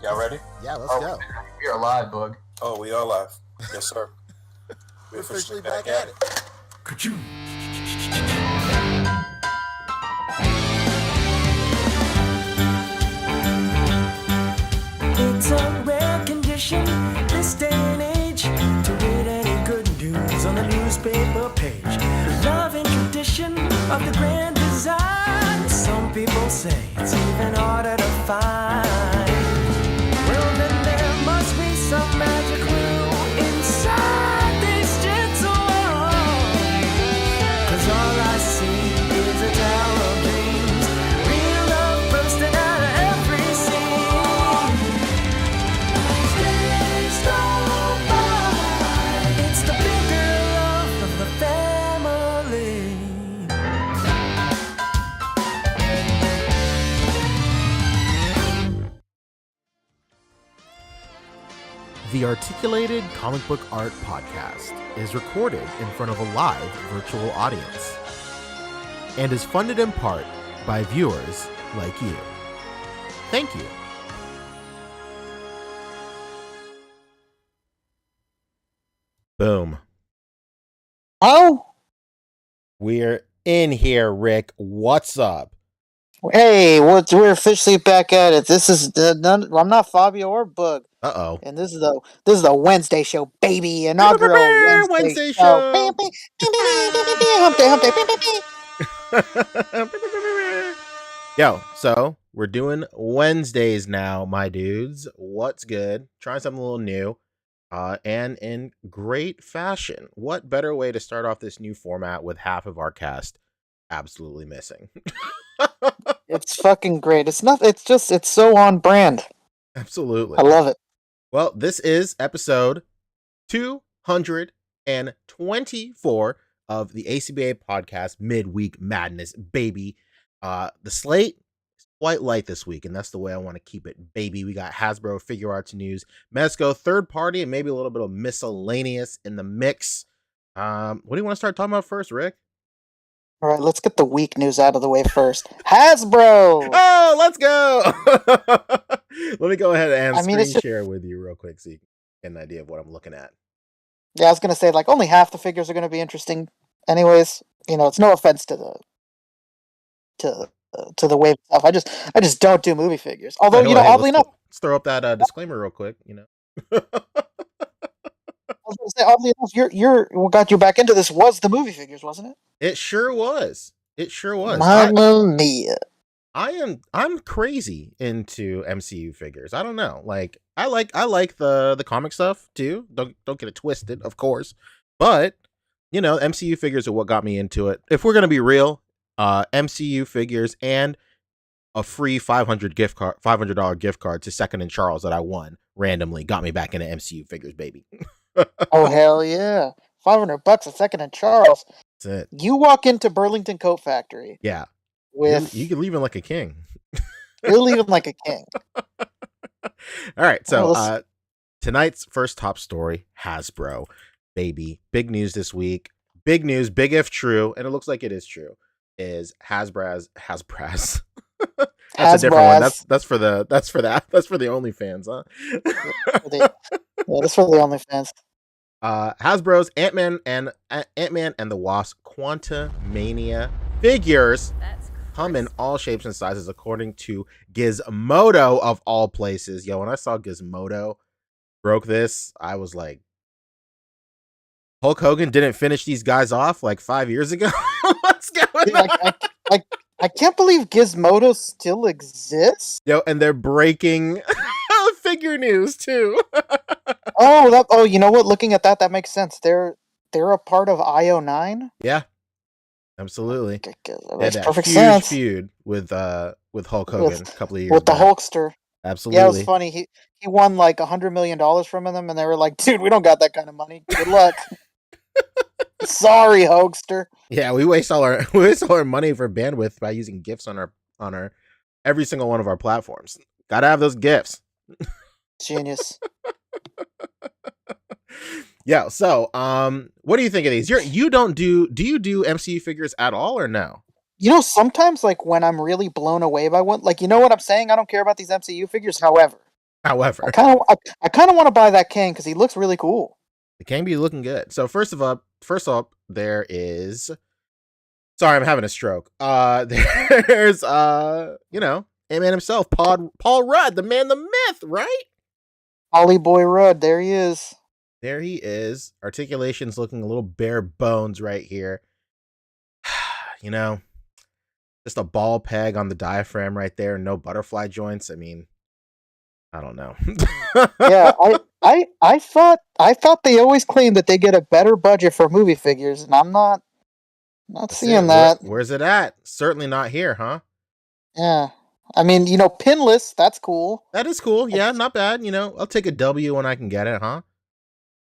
Y'all ready? Yeah, let's go. We are live, Boog. Oh, we are live. Yes, sir. We're officially back at it. It's a rare condition this day and age to read any good news on the newspaper page. Love and tradition of the grand design. Some people say it's even harder to find. Well, then there must be some magic clue inside this gentle world. 'Cause all I see is a tower of dreams, real love bursting out of every scene. Days go by, it's the bigger love of the family. The Articulated Comic Book Art Podcast is recorded in front of a live virtual audience and is funded in part by viewers like you. Thank you. Boom. Oh, We're in here, Rick. What's up? hey, we're officially back at it. This is I'm not Fabio or Boog, Uh-oh. and this is the Wednesday show, baby, inaugural Wednesday show. show. Hump day, hump day. Yo, so we're doing Wednesdays now, my dudes. What's good? Trying something a little new, and in great fashion. What better way to start off this new format with half of our cast absolutely missing? It's fucking great. It's so on brand. Absolutely. I love it. Well, this is episode 224 of the A.C.B.A. podcast, Midweek Madness, baby. The slate is quite light this week, and that's the way I want to keep it, baby. We got Hasbro, Figure Arts News, Mezco, third party, and maybe a little bit of miscellaneous in the mix. What do you want to start talking about first, Rick? All right, let's get the weak news out of the way first. Hasbro. Oh, let's go. Let me go ahead and screen share with you real quick so you can get an idea of what I'm looking at. Yeah, I was gonna say like only half the figures are gonna be interesting. Anyways, it's no offense to the wave stuff. I just don't do movie figures. Although Hey, oddly enough, let's throw up that disclaimer real quick. I was gonna say, oddly enough, what got you back into this was the movie figures, wasn't it? It sure was. Mamma mia! I'm crazy into MCU figures. I don't know. Like I like the comic stuff too. Don't get it twisted, of course. But MCU figures are what got me into it. If we're gonna be real, MCU figures and a free $500 gift card to Second and Charles that I won randomly got me back into MCU figures, baby. Oh hell yeah! $500 a Second and Charles. That's it. You walk into Burlington Coat Factory. Yeah. With you can leave him like a king. You're leaving like a king. All right, so tonight's first top story, Hasbro, baby. Big news this week. Big news, big if true, and it looks like it is true, is Hasbro's. That's a different one. That's for the OnlyFans, huh? That's for the OnlyFans. Hasbro's Ant-Man and the Wasp Quantumania figures come in all shapes and sizes according to Gizmodo of all places. Yo, when I saw Gizmodo broke this, I was like, Hulk Hogan didn't finish these guys off like 5 years ago? What's going on? I can't believe Gizmodo still exists. Yo, and they're breaking figure news too. Oh, you know what? Looking at that makes sense. They're a part of IO9. Yeah, absolutely. That makes perfect huge sense. Feud with Hulk Hogan a couple of years with the back. Hulkster. Absolutely. Yeah, it was funny. He won like $100 million from them, and they were like, "Dude, we don't got that kind of money. Good luck." Sorry, Hulkster. Yeah, we waste all our money for bandwidth by using GIFs on our every single one of our platforms. Gotta have those GIFs. Genius. Yeah, so what do you think of these? Do you do MCU figures at all or no? Sometimes like when I'm really blown away by one, like what I'm saying, I don't care about these MCU figures. However, However, I kind of want to buy that Kang because he looks really cool. it can be looking good. So first up, there is. Sorry, I'm having a stroke. There's A-Man himself, Paul Rudd, the man, the myth, right? Ollie Boy Rudd, there he is. There he is. Articulation's looking a little bare bones right here. Just a ball peg on the diaphragm right there. No butterfly joints. I mean, I don't know. Yeah, I thought they always claimed that they get a better budget for movie figures, and I'm not seeing that. Where's it at? Certainly not here, huh? Yeah, I mean, pinless. That's cool. That is cool. Yeah, not bad. I'll take a W when I can get it, huh?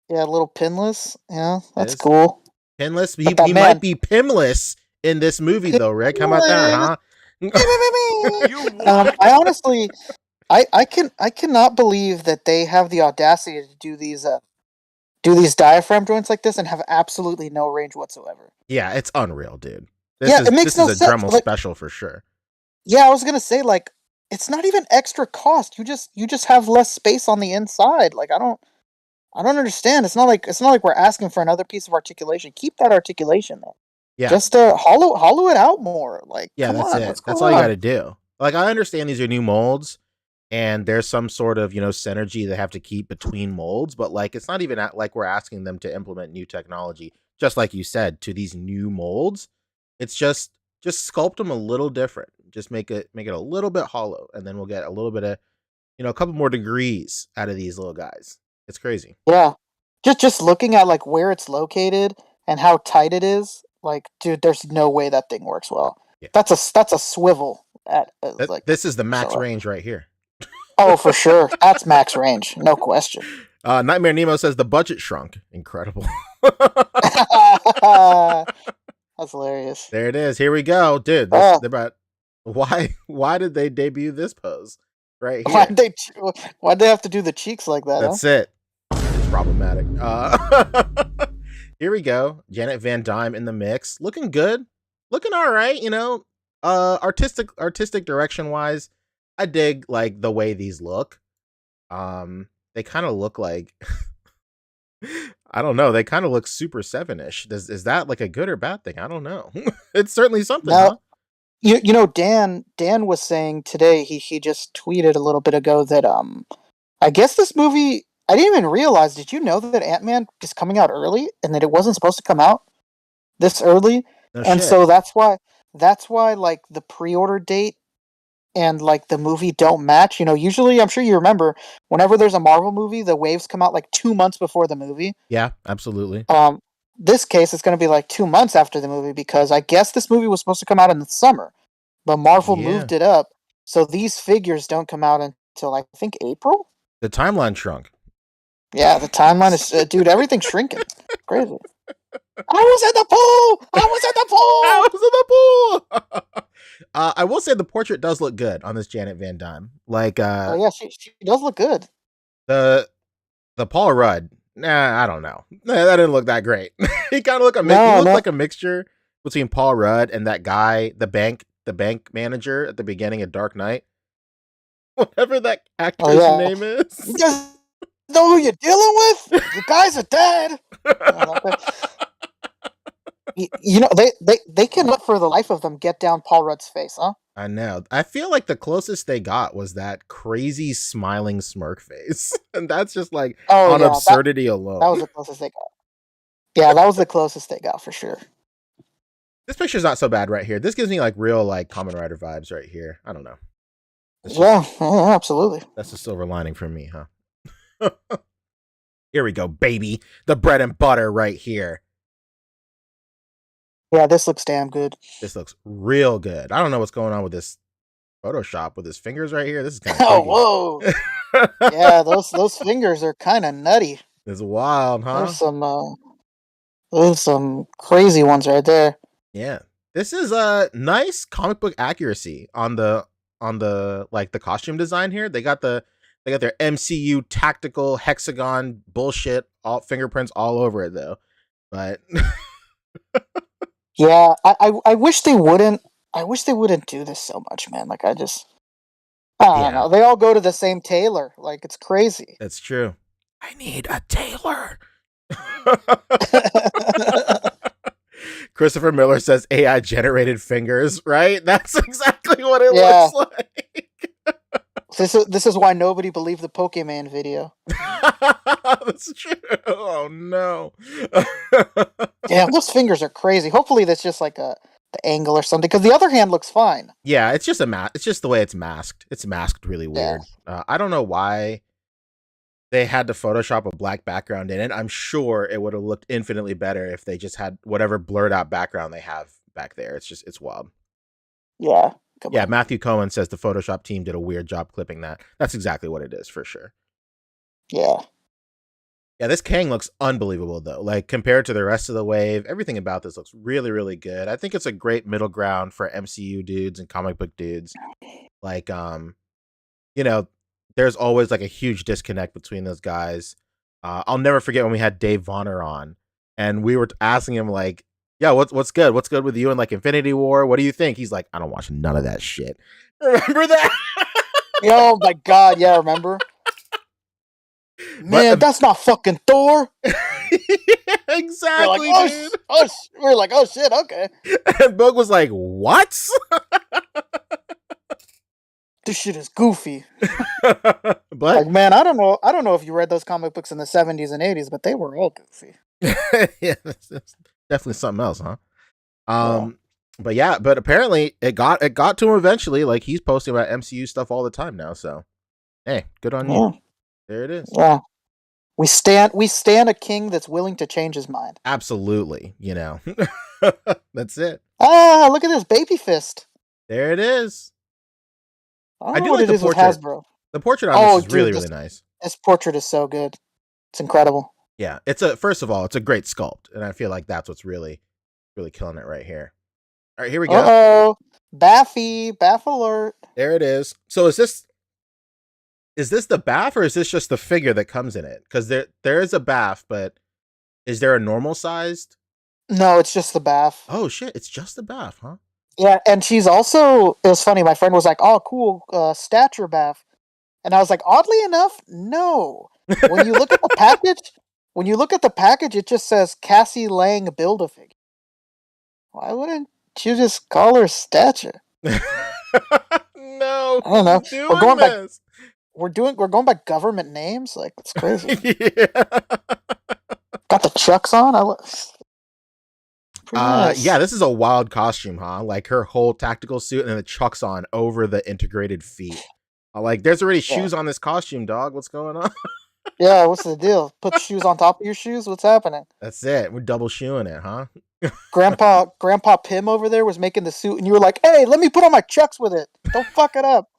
Yeah, a little pinless. Yeah, that's Is. cool. Pinless. But He might be pinless in this movie, though, Rick. How about that, huh? I honestly, I cannot believe that they have the audacity to do these diaphragm joints like this and have absolutely no range whatsoever. Yeah, it's unreal, dude. It makes no sense. sense. Dremel special for sure. Yeah, I was gonna say, like, it's not even extra cost. You just have less space on the inside. Like, I don't understand. It's not like we're asking for another piece of articulation. Keep that articulation there. Yeah. Just hollow it out more. Like, yeah, come that's on, it. That's all you got to do. Like, I understand these are new molds, and there's some sort of synergy they have to keep between molds, but like it's not even like we're asking them to implement new technology. Just like you said, to these new molds, it's just sculpt them a little different. Just make it a little bit hollow, and then we'll get a little bit of a couple more degrees out of these little guys. It's crazy. Yeah, just looking at like where it's located and how tight it is. Like, dude, there's no way that thing works well. Yeah. That's a swivel at like. This is the max range right here. Oh, for sure, that's max range, no question. Nightmare Nemo says the budget shrunk. Incredible. That's hilarious. There it is. Here we go, dude. They're about why did they debut this pose right here? Why'd they have to do the cheeks like that? That's it. It's problematic. Here we go. Janet Van Dyne in the mix, looking good, looking all right. Artistic direction wise, I dig like the way these look. They kind of look like I don't know. They kind of look Super 7-ish. Is that like a good or bad thing? I don't know. It's certainly something. Now, Dan was saying today. He just tweeted a little bit ago that I guess this movie. I didn't even realize. Did you know that Ant-Man is coming out early and that it wasn't supposed to come out this early? No and shit. So that's why like the pre-order date and like the movie don't match. Usually I'm sure you remember whenever there's a Marvel movie, the waves come out like 2 months before the movie. Yeah, absolutely. This case it's going to be like 2 months after the movie because I guess this movie was supposed to come out in the summer, but Marvel moved it up, so these figures don't come out until I think April. The timeline shrunk. Yeah, the timeline is dude, everything's shrinking. Crazy. I was in the pool. I will say the portrait does look good on this Janet Van Dyne. Like, oh yeah, she does look good. The Paul Rudd, I don't know. That didn't look that great. He kind of looked like a mixture between Paul Rudd and that guy, the bank manager at the beginning of Dark Knight. Whatever that actor's name is. You guys know who you're dealing with? You guys are dead. They cannot for the life of them get down Paul Rudd's face, huh? I know. I feel like the closest they got was that crazy smiling smirk face. And that's just like on absurdity alone. That was the closest they got. Yeah, that was the closest they got for sure. This picture's not so bad right here. This gives me like real like Kamen Rider vibes right here. I don't know. Yeah, absolutely. That's the silver lining for me, huh? Here we go, baby. The bread and butter right here. Yeah, this looks damn good. This looks real good. I don't know what's going on with this Photoshop with his fingers right here. This is kind of whoa. Yeah, those fingers are kind of nutty. It's wild, huh? There's some crazy ones right there. Yeah. This is a nice comic book accuracy on the like the costume design here. They got their MCU tactical hexagon bullshit, all fingerprints all over it though. But yeah, I wish they wouldn't. I wish they wouldn't do this so much, man. Like I I don't Yeah. know. They all go to the same tailor. Like, it's crazy. That's true. I need a tailor. Christopher Miller says AI generated fingers, right? That's exactly what it Yeah. looks like. This is why nobody believed the Pokemon video. That's true. Oh no. Damn, those fingers are crazy. Hopefully that's just like the angle or something, because the other hand looks fine. Yeah, it's just it's just the way it's masked. It's masked really weird. I don't know why they had to Photoshop a black background in it. I'm sure it would have looked infinitely better if they just had whatever blurred out background they have back there. It's wild. Yeah. Yeah, Matthew Cohen says the Photoshop team did a weird job clipping that. That's exactly what it is for sure. Yeah. Yeah, this Kang looks unbelievable though. Like compared to the rest of the wave, everything about this looks really, really good. I think it's a great middle ground for MCU dudes and comic book dudes. Like, you know, there's always like a huge disconnect between those guys. I'll never forget when we had Dave Vonner on, and we were asking him like, "Yeah, what's good? What's good with you and like Infinity War? What do you think?" He's like, "I don't watch none of that shit." Remember that? Oh my god, yeah, remember? Man, that's not fucking Thor. Yeah, exactly, We're like, dude. we're like, oh shit, okay. And Boog was like, "What?" This shit is goofy. But Like, man, I don't know if you read those comic books in the 70s and 80s, but they were all goofy. yeah, that's definitely something else, huh? But yeah, but apparently it got to him eventually. Like he's posting about MCU stuff all the time now. So, hey, good on you. There it is. Yeah, we stand a king that's willing to change his mind. Absolutely, you know, that's it. Ah, look at this baby fist. There it is. I don't know what it is with Hasbro. The portrait on this is really, really nice. This portrait is so good. It's incredible. Yeah, first of all, it's a great sculpt, and I feel like that's what's really, really killing it right here. All right, here we go. Uh-oh. Baff alert. There it is. So is this the baff or is this just the figure that comes in it? Because there is a baff, but is there a normal sized? No, it's just the baff. Oh shit, it's just the baff, huh? Yeah, and she's also, it was funny, my friend was like, oh cool, stature baff. And I was like, oddly enough, no. When you look at the package, it just says Cassie Lang Build-A-Figure. Why wouldn't you just call her stature? No, I don't know. We're going by government names. Like, it's crazy. Yeah. Got the chucks on. Nice. Yeah, this is a wild costume, huh? Like her whole tactical suit and then the chucks on over the integrated feet. Like, there's already shoes on this costume, dog. What's going on? Yeah, what's the deal? Put shoes on top of your shoes? What's happening? That's it. We're double shoeing it, huh? Grandpa Pim over there was making the suit, and you were like, "Hey, let me put on my chucks with it. Don't fuck it up."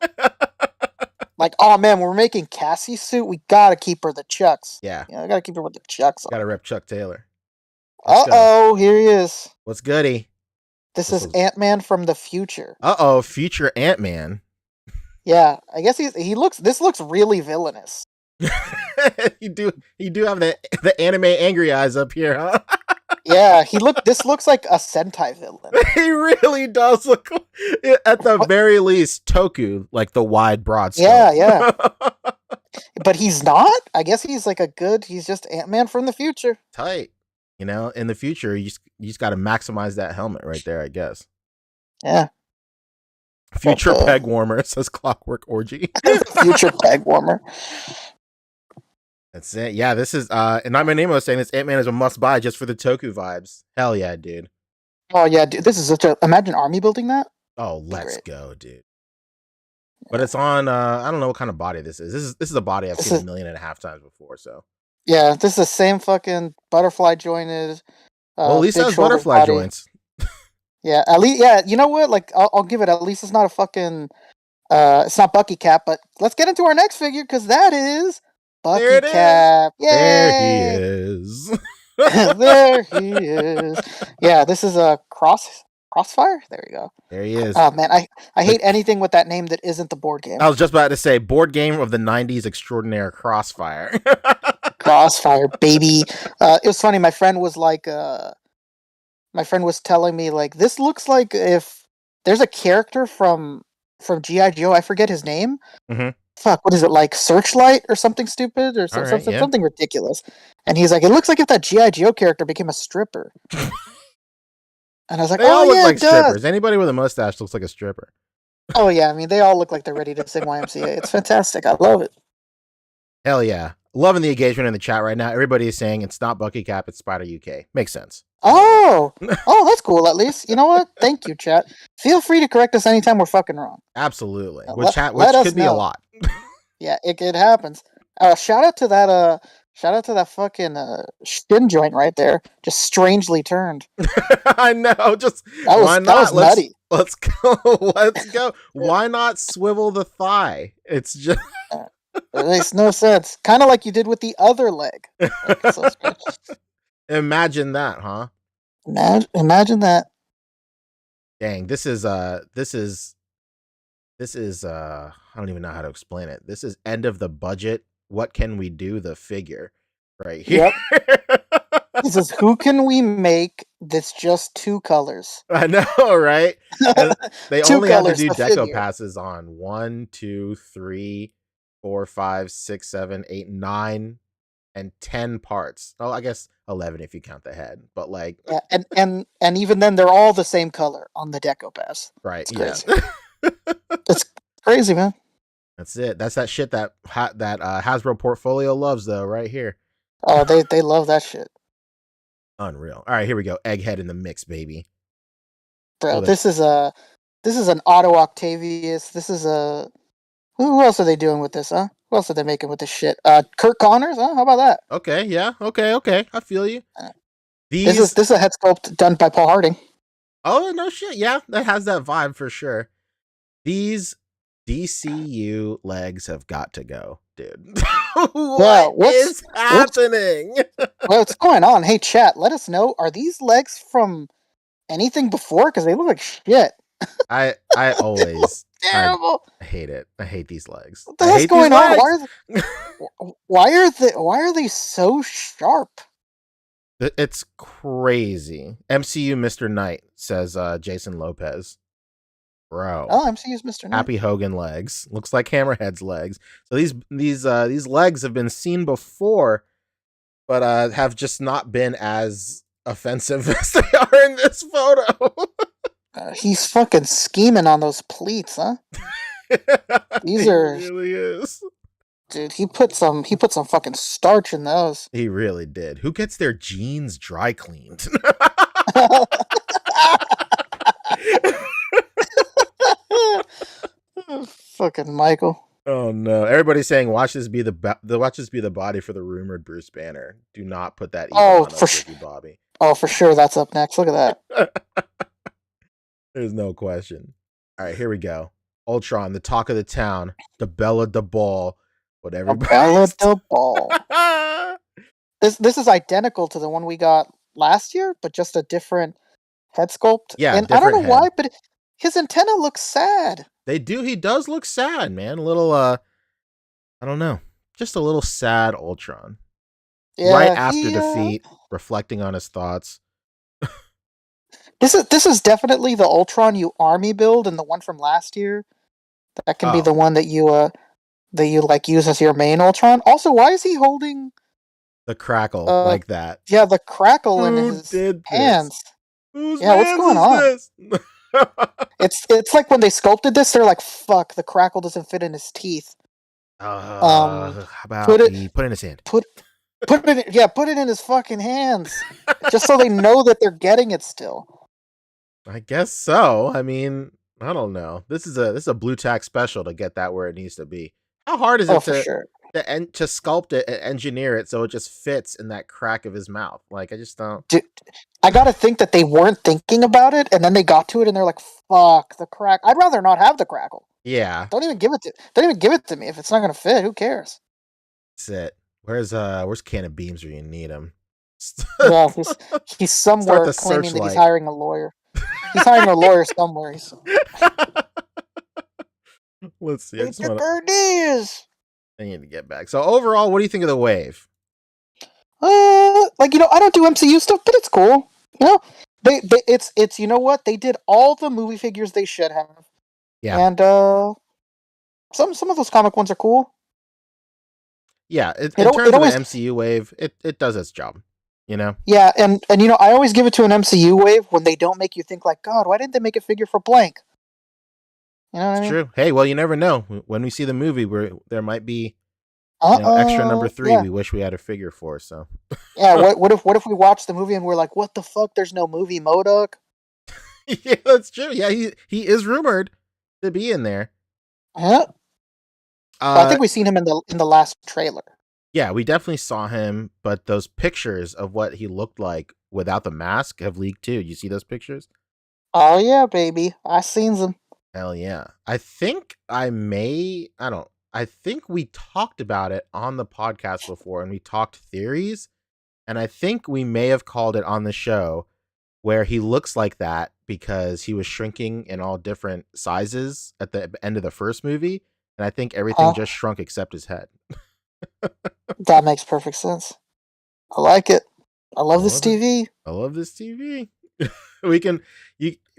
Like, oh man, we're making Cassie's suit. We gotta keep her the chucks. Yeah, I gotta keep her with the chucks on. Gotta rep Chuck Taylor. Uh-oh, here he is. What's goody? This is Ant-Man from the future. Uh-oh, future Ant-Man. Yeah, I guess this looks really villainous. you do have the anime angry eyes up here, huh? Yeah, this looks like a Sentai villain. He really does look, at the very least, Toku, like the wide, broad scope. Yeah. But he's not? I guess he's he's just Ant-Man from the future. Tight. You know, in the future, you just got to maximize that helmet right there, I guess. Yeah. Future peg warmer, says Clockwork Orgy. Future peg warmer. That's it. Yeah, this is, and I'm name was saying this Ant-Man is a must buy just for the Toku vibes. Hell yeah, dude. Oh yeah, dude. This is imagine Army building that. Oh, let's go, dude. But it's on, I don't know what kind of body this is. This is a body I've seen 1.5 million times before, so. Yeah, this is the same fucking butterfly jointed. Well, at least it has butterfly body. Joints. Yeah, at least, yeah, you know what? Like, I'll give it, at least it's not a fucking, it's not Bucky Cap, but let's get into our next figure, because that is Bucky Cap. Yay! There he is. There he is. Yeah, this is a Crossfire? There we go. There he is. Oh, man, I hate anything with that name that isn't the board game. I was just about to say, board game of the 90s extraordinaire Crossfire. Crossfire, baby. It was funny, my friend was like, my friend was telling me, like, this looks like if there's a character from from GI Joe. I forget his name. Mhm. Fuck, what is it, like Searchlight or something stupid or All right, yeah. something ridiculous? And he's like, it looks like if that GI Joe character became a stripper. And I was like, They all look yeah, like it does. strippers. Anybody with a mustache looks like a stripper. Oh yeah, I mean they all look like they're ready to sing YMCA. It's fantastic. I love it. Hell yeah. Loving the engagement in the chat right now. Everybody is saying it's not Bucky Cap, it's Spider UK. Makes sense. Oh, that's cool. At least you know what. Thank you, chat. Feel free to correct us anytime we're fucking wrong. Absolutely. Let Which us could be a know. lot. Yeah, it happens. Shout out to that fucking shin joint right there. Just strangely turned. I know. Just That why was not? nutty. Let's go. Let's go. Why not swivel the thigh? It's just It makes no sense. Kind of like you did with the other leg. Like, so strange. imagine that, huh? Imagine that. Dang, this is I don't even know how to explain it. This is end of the budget. What can we do? The figure right here. Yep. This is who can we make that's just two colors? I know, right? And they Two only had to colors, do the deco figure. passes on 1, 2, 3, 4, 5, 6, 7, 8, 9, and 10 parts. Oh, I guess 11 if you count the head. But like, Yeah, and even then, they're all the same color on the deco pass. right? It's Yeah, crazy. It's crazy, man. that's it. That's that shit that Hasbro portfolio loves, though. Right here, Oh, they love that shit, unreal. All right, here we go. Egghead in the mix, baby. bro. Oh, This is an Otto Octavius. This is a who else are they doing with this? Huh? Who else are they making with this shit? Kurt Connors. Huh? How about that? okay, yeah, okay. I feel you. This is a head sculpt done by Paul Harding. Oh no shit, yeah, that has that vibe for sure. These DCU legs have got to go, dude. What's happening? What's going on? Hey, chat, let us know. Are these legs from anything before? Because they look like shit. I always Terrible. I hate it. I hate these legs. What the hell's going on? Why are they so sharp? It's crazy. MCU Mr. Knight, says Jason Lopez. Bro. Oh, MCU's Mr. Knight. Happy Hogan legs. Looks like Hammerhead's legs. So these legs have been seen before, but have just not been as offensive as they are in this photo. He's fucking scheming on those pleats, huh? These are really is. Dude, he put some fucking starch in those. He really did. Who gets their jeans dry cleaned? Fucking Michael. Oh no! Everybody's saying watch this be the body for the rumored Bruce Banner. Do not put that. Bobby. Oh, for sure. That's up next. Look at that. There's no question. All right, here we go. Ultron, the talk of the town, the Bella the Ball, whatever. Bella the Ball. This is identical to the one we got last year, but just a different head sculpt. Yeah, and I don't know why, but his antenna looks sad. They do. He does look sad, man. A little, I don't know, just a little sad Ultron. Yeah, right after defeat, reflecting on his thoughts. This is definitely the Ultron you army build, and the one from last year. That can be the one that you like use as your main Ultron. Also, why is he holding the crackle like that? Yeah, the crackle in his hands. What's going on? It's like when they sculpted this, they're like, "Fuck, the crackle doesn't fit in his teeth." How about put it in his hand? Put it in his fucking hands, just so they know that they're getting it still. I guess so. I mean, I don't know. This is a blue tack special to get that where it needs to be. How hard is it to sculpt it and engineer it so it just fits in that crack of his mouth? Like, I just don't. Dude, I gotta think that they weren't thinking about it, and then they got to it, and they're like, "Fuck the crack! I'd rather not have the crackle." Yeah. Don't even give it to me if it's not gonna fit. Who cares? That's it. Where's Can of Beams where you need him? Well, he's somewhere claiming that he's hiring a lawyer. He's hiring a lawyer somewhere. Let's see. I need to get back. So overall, what do you think of the wave? I don't do MCU stuff, but it's cool. You know, it's you know what? They did all the movie figures they should have. Yeah. And some of those comic ones are cool. Yeah, in It terms of the always MCU wave, it does its job. You know, yeah, and I always give it to an MCU wave when they don't make you think like, God, why didn't they make a figure for blank? You know what I it's mean? true. Hey, well, you never know. When we see the movie, where there might be extra number 3 Yeah. we wish we had a figure for. So Yeah, what if we watch the movie and we're like, what the fuck? There's no movie MODOK. yeah, that's true. Yeah, he is rumored to be in there. Yeah. I think we've seen him in the last trailer. Yeah, we definitely saw him, but those pictures of what he looked like without the mask have leaked too. You see those pictures? Oh yeah, baby. I seen them. Hell yeah. I think I think we talked about it on the podcast before and we talked theories. And I think we may have called it on the show where he looks like that because he was shrinking in all different sizes at the end of the first movie. And I think everything just shrunk except his head. That makes perfect sense. I like it. I love this TV. I love this TV.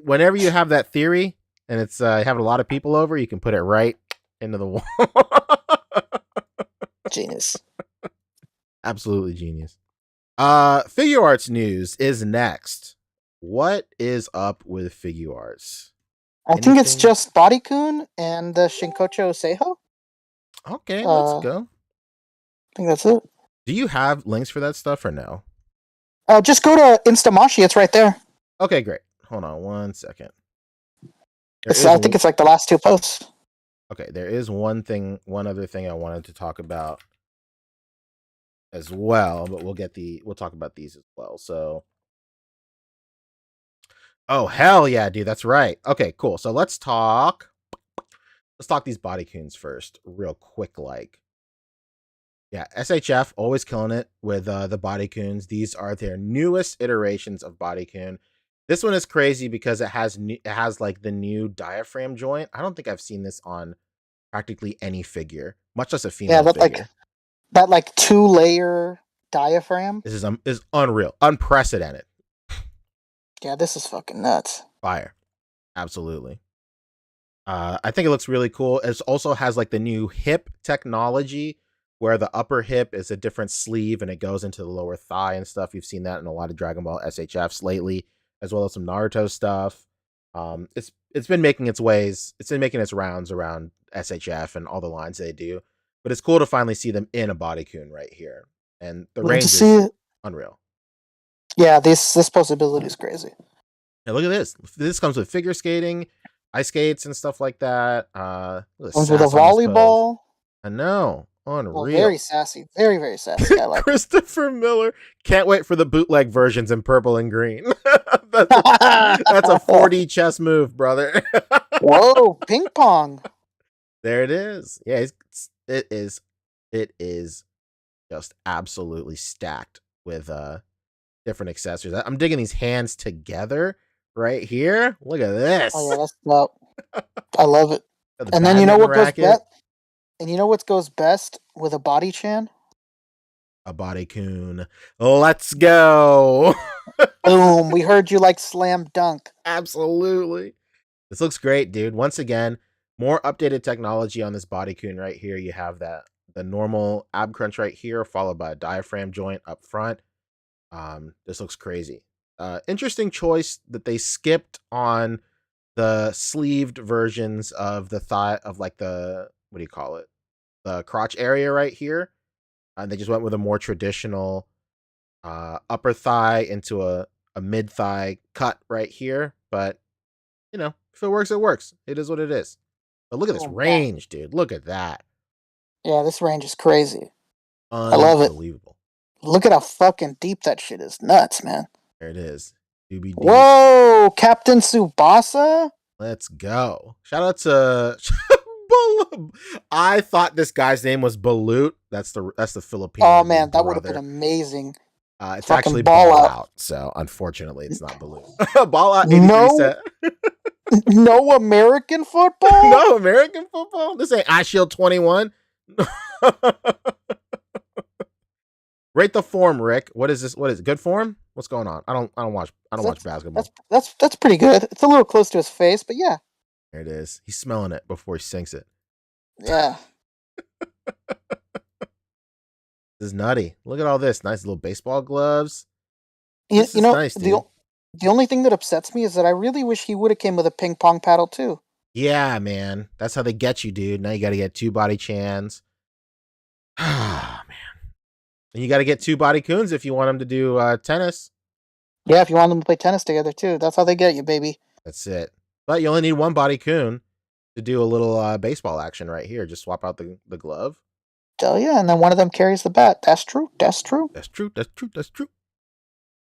Whenever you have that theory and it's having a lot of people over, you can put it right into the wall. Genius. Absolutely genius. Figure arts news is next. What is up with figure arts? I think it's just Bodycoon and Shinkocho Seiho. Okay, let's go. I think that's it. Do you have links for that stuff or no? Just go to Instamashi. It's right there. Okay, great. Hold on one second. I think it's like the last 2 posts. Okay, there is one other thing I wanted to talk about as well, but we'll talk about these as well. So, oh hell yeah, dude, that's right. Okay, cool. So let's talk these Bodycoons first, real quick. Like, yeah, SHF always killing it with the Bodycoons. These are their newest iterations of Bodycoon. This one is crazy because it has like the new diaphragm joint. I don't think I've seen this on practically any figure, much less a female figure. That 2-layer diaphragm. This is unreal, unprecedented. Yeah, this is fucking nuts. Fire, absolutely. I think it looks really cool. It also has like the new hip technology, where the upper hip is a different sleeve and it goes into the lower thigh and stuff. You've seen that in a lot of Dragon Ball SHFs lately, as well as some Naruto stuff. It's been making its rounds around SHF and all the lines they do. But it's cool to finally see them in a Bodycoon right here. And the range is unreal. Yeah, this possibility is crazy. Yeah, look at this. This comes with figure skating, ice skates, and stuff like that. Comes with a volleyball. I know. Unreal. Oh, very sassy. Very, very sassy. I like Christopher Miller. Can't wait for the bootleg versions in purple and green. That's a 4D chess move, brother. Whoa, ping pong. There it is. Yeah, it is just absolutely stacked with different accessories. I'm digging these hands together right here. Look at this. Oh yeah, that's dope. I love it. And then you know what goes best? And you know what goes best with a body chan? A Bodycoon. Let's go. Boom. We heard you like slam dunk. Absolutely. This looks great, dude. Once again, more updated technology on this Bodycoon right here. You have the normal ab crunch right here, followed by a diaphragm joint up front. This looks crazy. Interesting choice that they skipped on the sleeved versions of the thigh of like the, what do you call it? The crotch area right here. And they just went with a more traditional upper thigh into a mid thigh cut right here. But, if it works, it works. It is what it is. But look at this range, dude. Look at that. Yeah, this range is crazy. I love it. Unbelievable. Look at how fucking deep that shit is. Nuts, man. There it is. Doobie-doo. Whoa, Captain Tsubasa? Let's go. Shout out to I thought this guy's name was Balut. That's the Filipino. Oh man, that would have been amazing. It's actually Ball Out. So unfortunately, it's not Balut. Ball Out. 83 No American football. No American football. This ain't iShield 21. Rate the form, Rick. What is this? What is it? Good form? What's going on? I don't watch basketball. That's pretty good. It's a little close to his face, but yeah. There it is. He's smelling it before he sinks it. Yeah. This is nutty. Look at all this. Nice little baseball gloves. You, This you is know, nice, dude. the only thing that upsets me is that I really wish he would have came with a ping pong paddle too. Yeah, man. That's how they get you, dude. Now you got to get 2 body chans. Ah, man. And you got to get 2 body coons if you want them to do tennis. Yeah, if you want them to play tennis together too, that's how they get you, baby. That's it. But you only need 1 body coon to do a little baseball action right here. Just swap out the glove. Tell ya, and then one of them carries the bat. That's true. That's true. That's true. That's true. That's true.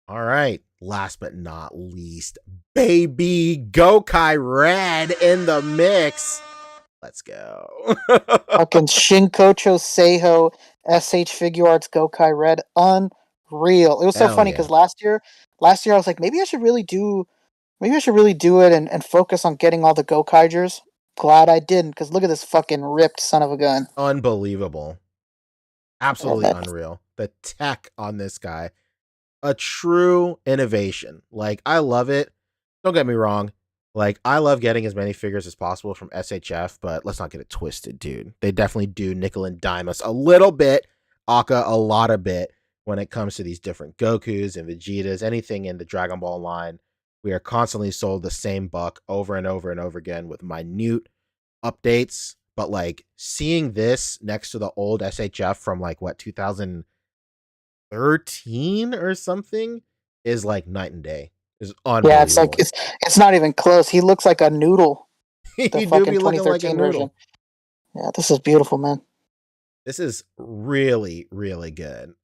All right. Last but not least, baby Gokai Red in the mix. Let's go. Fucking Shinkocho Seiho SH Figure Arts Gokai Red, unreal. It was so Hell funny yeah. because last year I was like, maybe I should really do it and focus on getting all the Gokaigers. Glad I didn't, because look at this fucking ripped son of a gun. Unbelievable. Absolutely unreal. The tech on this guy. A true innovation. Like, I love it. Don't get me wrong. Like, I love getting as many figures as possible from SHF, but let's not get it twisted, dude. They definitely do nickel and dime us a little bit, Aka a lot of bit, when it comes to these different Gokus and Vegetas, anything in the Dragon Ball line. We are constantly sold the same buck over and over and over again with minute updates. But, like, seeing this next to the old SHF from, like, what, 2013 or something is, like, night and day. Is unbelievable. Yeah, it's like it's not even close. He looks like a noodle. He The do fucking be looking like a 2013 noodle. version. Yeah, this is beautiful, man. This is really, really good.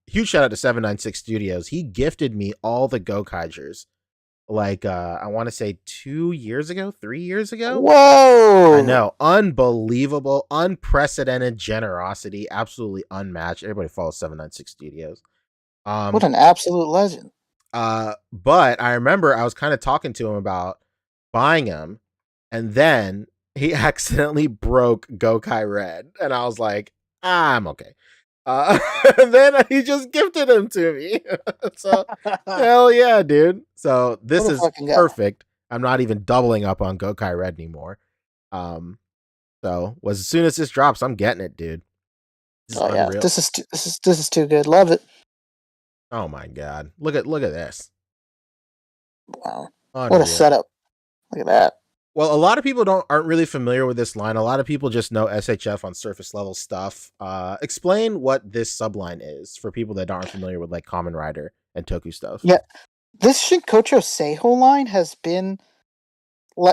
Huge shout out to 796 Studios. He gifted me all the Gokaigers. Like, I want to say 2 years ago, 3 years ago. Whoa! I know. Unbelievable, unprecedented generosity. Absolutely unmatched. Everybody follows 796 Studios. What an absolute legend. But I remember I was kind of talking to him about buying him, and then he accidentally broke Gokai Red, and I was like, I'm okay. And then he just gifted him to me. So hell yeah, dude. So this What a is fucking guy. perfect. I'm not even doubling up on Gokai Red anymore. So as soon as this drops, I'm getting it, dude. This is yeah, unreal. this is too good. Love it. Oh my god. Look at this. Wow. Unreal. What a setup. Look at that. Well, a lot of people aren't really familiar with this line. A lot of people just know SHF on surface level stuff. Explain what this subline is for people that aren't familiar with like Kamen Rider and Toku stuff. Yeah, this Shinkocho Seiho line has been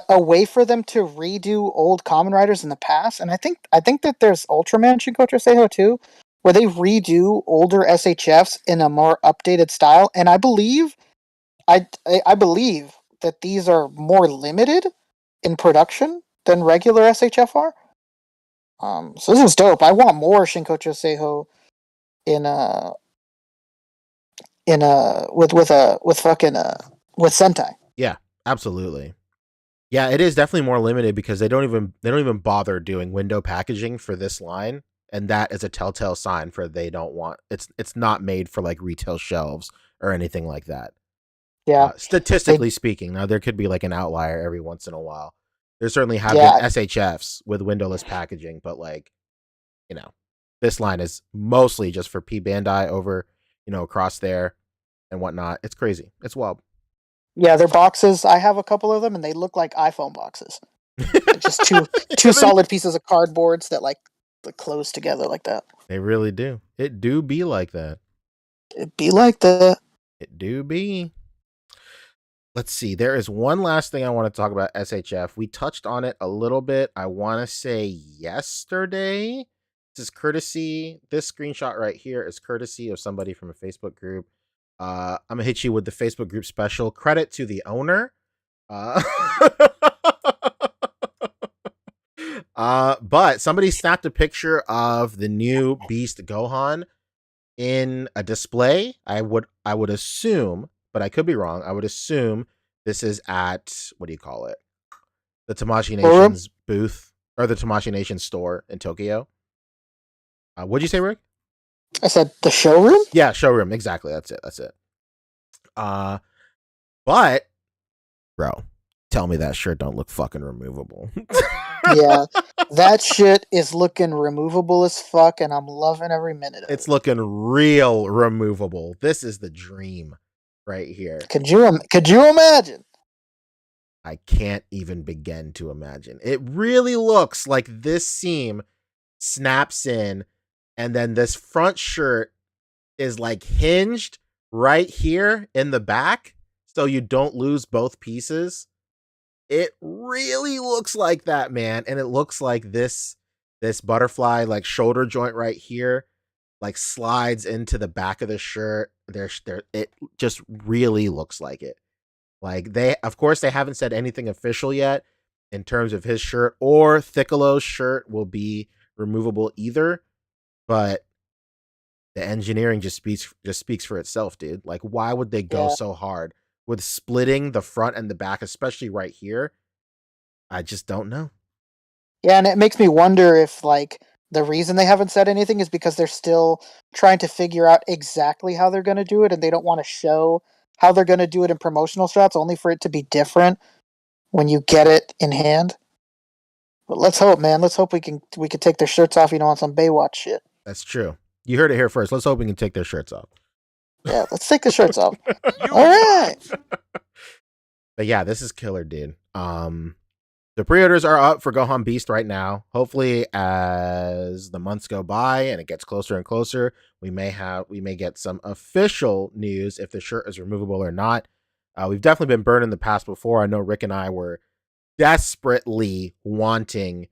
a way for them to redo old Kamen Riders in the past, and I think that there's Ultraman Shinkocho Seiho too, where they redo older SHFs in a more updated style, and I believe that these are more limited in production than regular SHF are. So this is dope. I want more Shinkocho Seiho with Sentai. Yeah, absolutely. Yeah, it is definitely more limited because they don't even bother doing window packaging for this line, and that is a telltale sign for they don't want it's not made for like retail shelves or anything like that. Yeah, statistically speaking, now there could be like an outlier every once in a while. There certainly have been SHFs with windowless packaging, but like, you know, this line is mostly just for P Bandai over, you know, across there and whatnot. It's crazy. It's wild. Yeah, their boxes, I have a couple of them and they look like iPhone boxes. Just two solid pieces of cardboards that like close together like that. They really do. It do be like that. It be like that. It do be. Let's see. There is one last thing I want to talk about SHF. We touched on it a little bit. I want to say yesterday. This is courtesy. This screenshot right here is courtesy of somebody from a Facebook group. I'm gonna hit you with the Facebook group special. Credit to the owner. But somebody snapped a picture of the new Beast Gohan in a display. I would assume, but I could be wrong. I would assume this is at, what do you call it? The Tamashii Nation's booth, or the Tamashii Nation store in Tokyo. What'd you say, Rick? I said the showroom? Yeah, showroom. Exactly. That's it. But, bro, Tell me that shirt don't look fucking removable. Yeah, that shit is looking removable as fuck, and I'm loving every minute of It's it. looking real removable. This is the dream right here. Could you imagine? I can't even begin to imagine. It really looks like this seam snaps in, and then this front shirt is like hinged right here in the back, so you don't lose both pieces. It really looks like that, man. And it looks like this butterfly like shoulder joint right here like slides into the back of the shirt. It just really looks like it. Like of course they haven't said anything official yet in terms of his shirt or Thiccolo's shirt will be removable either, but the engineering just speaks for itself, dude. Like, why would they go so hard with splitting the front and the back, especially right here? I just don't know. Yeah, and it makes me wonder if like the reason they haven't said anything is because they're still trying to figure out exactly how they're going to do it, and they don't want to show how they're going to do it in promotional shots, only for it to be different when you get it in hand. But let's hope, man. Let's hope we can take their shirts off, on some Baywatch shit. That's true. You heard it here first. Let's hope we can take their shirts off. Yeah, let's take the shirts off. All right. But yeah, this is killer, dude. The pre-orders are up for Gohan Beast right now. Hopefully, as the months go by and it gets closer and closer, we may get some official news if the shirt is removable or not. We've definitely been burned in the past before. I know Rick and I were desperately wanting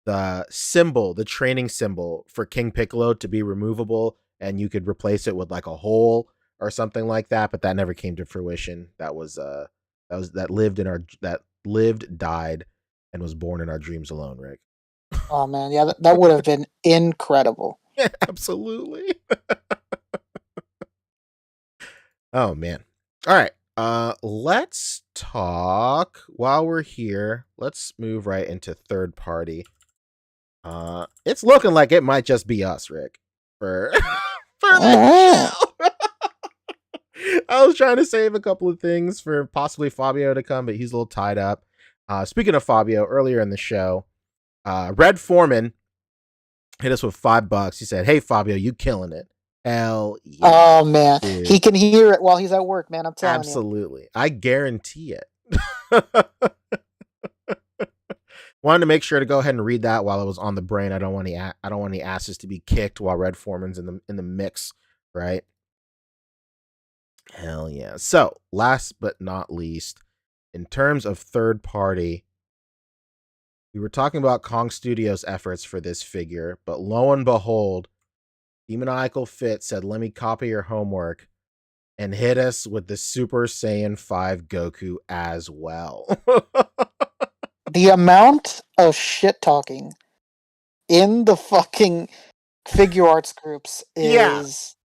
the training symbol for King Piccolo to be removable, and you could replace it with like a hole or something like that, but that never came to fruition. That lived, died, and was born in our dreams alone, Rick. Oh man, yeah, that would have been incredible. Yeah, absolutely. Oh man. All right. Let's talk while we're here. Let's move right into third party. It's looking like it might just be us, Rick, for this show. I was trying to save a couple of things for possibly Fabio to come, but he's a little tied up. Speaking of Fabio, earlier in the show, Red Foreman hit us with $5. He said, "Hey Fabio, you killing it." Hell yeah. Oh man, dude. He can hear it while he's at work, man. I'm telling Absolutely. I guarantee it. Wanted to make sure to go ahead and read that while it was on the brain. I don't want any asses to be kicked while Red Foreman's in the mix, right? Hell yeah. So, last but not least, in terms of third party, we were talking about Kong Studios' efforts for this figure, but lo and behold, Demoniacal Fit said, "Let me copy your homework," and hit us with the Super Saiyan 5 Goku as well. The amount of shit talking in the fucking figure arts groups is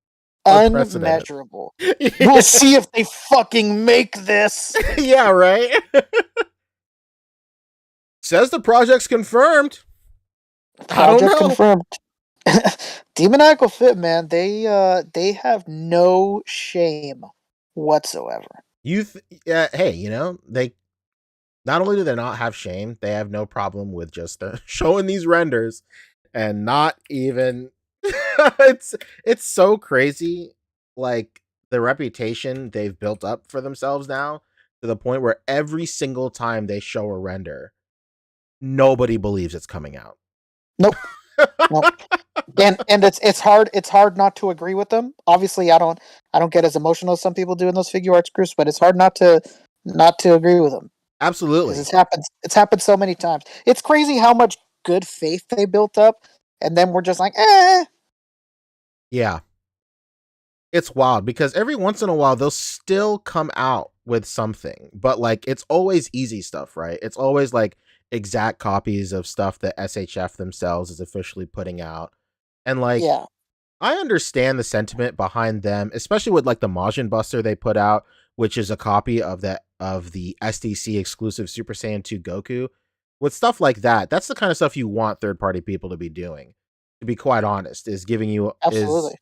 unmeasurable. We'll see if they fucking make this. Yeah, right? Says the project's confirmed. Project confirmed. Demoniacal Fit, man, they have no shame whatsoever. Hey, they not only do they not have shame, they have no problem with just showing these renders and not even it's so crazy, like the reputation they've built up for themselves now, to the point where every single time they show a render, nobody believes it's coming out. Nope. And it's hard not to agree with them. Obviously, I don't get as emotional as some people do in those figure arts groups, but it's hard not to agree with them. Absolutely. It's happened so many times. It's crazy how much good faith they built up, and then we're just like, eh. Yeah. It's wild because every once in a while they'll still come out with something, but like it's always easy stuff, right? It's always like exact copies of stuff that SHF themselves is officially putting out. And like, yeah. I understand the sentiment behind them, especially with like the Majin Buster they put out, which is a copy of the SDC exclusive Super Saiyan 2 Goku. With stuff like that, that's the kind of stuff you want third-party people to be doing. To be quite honest, is giving you Absolutely.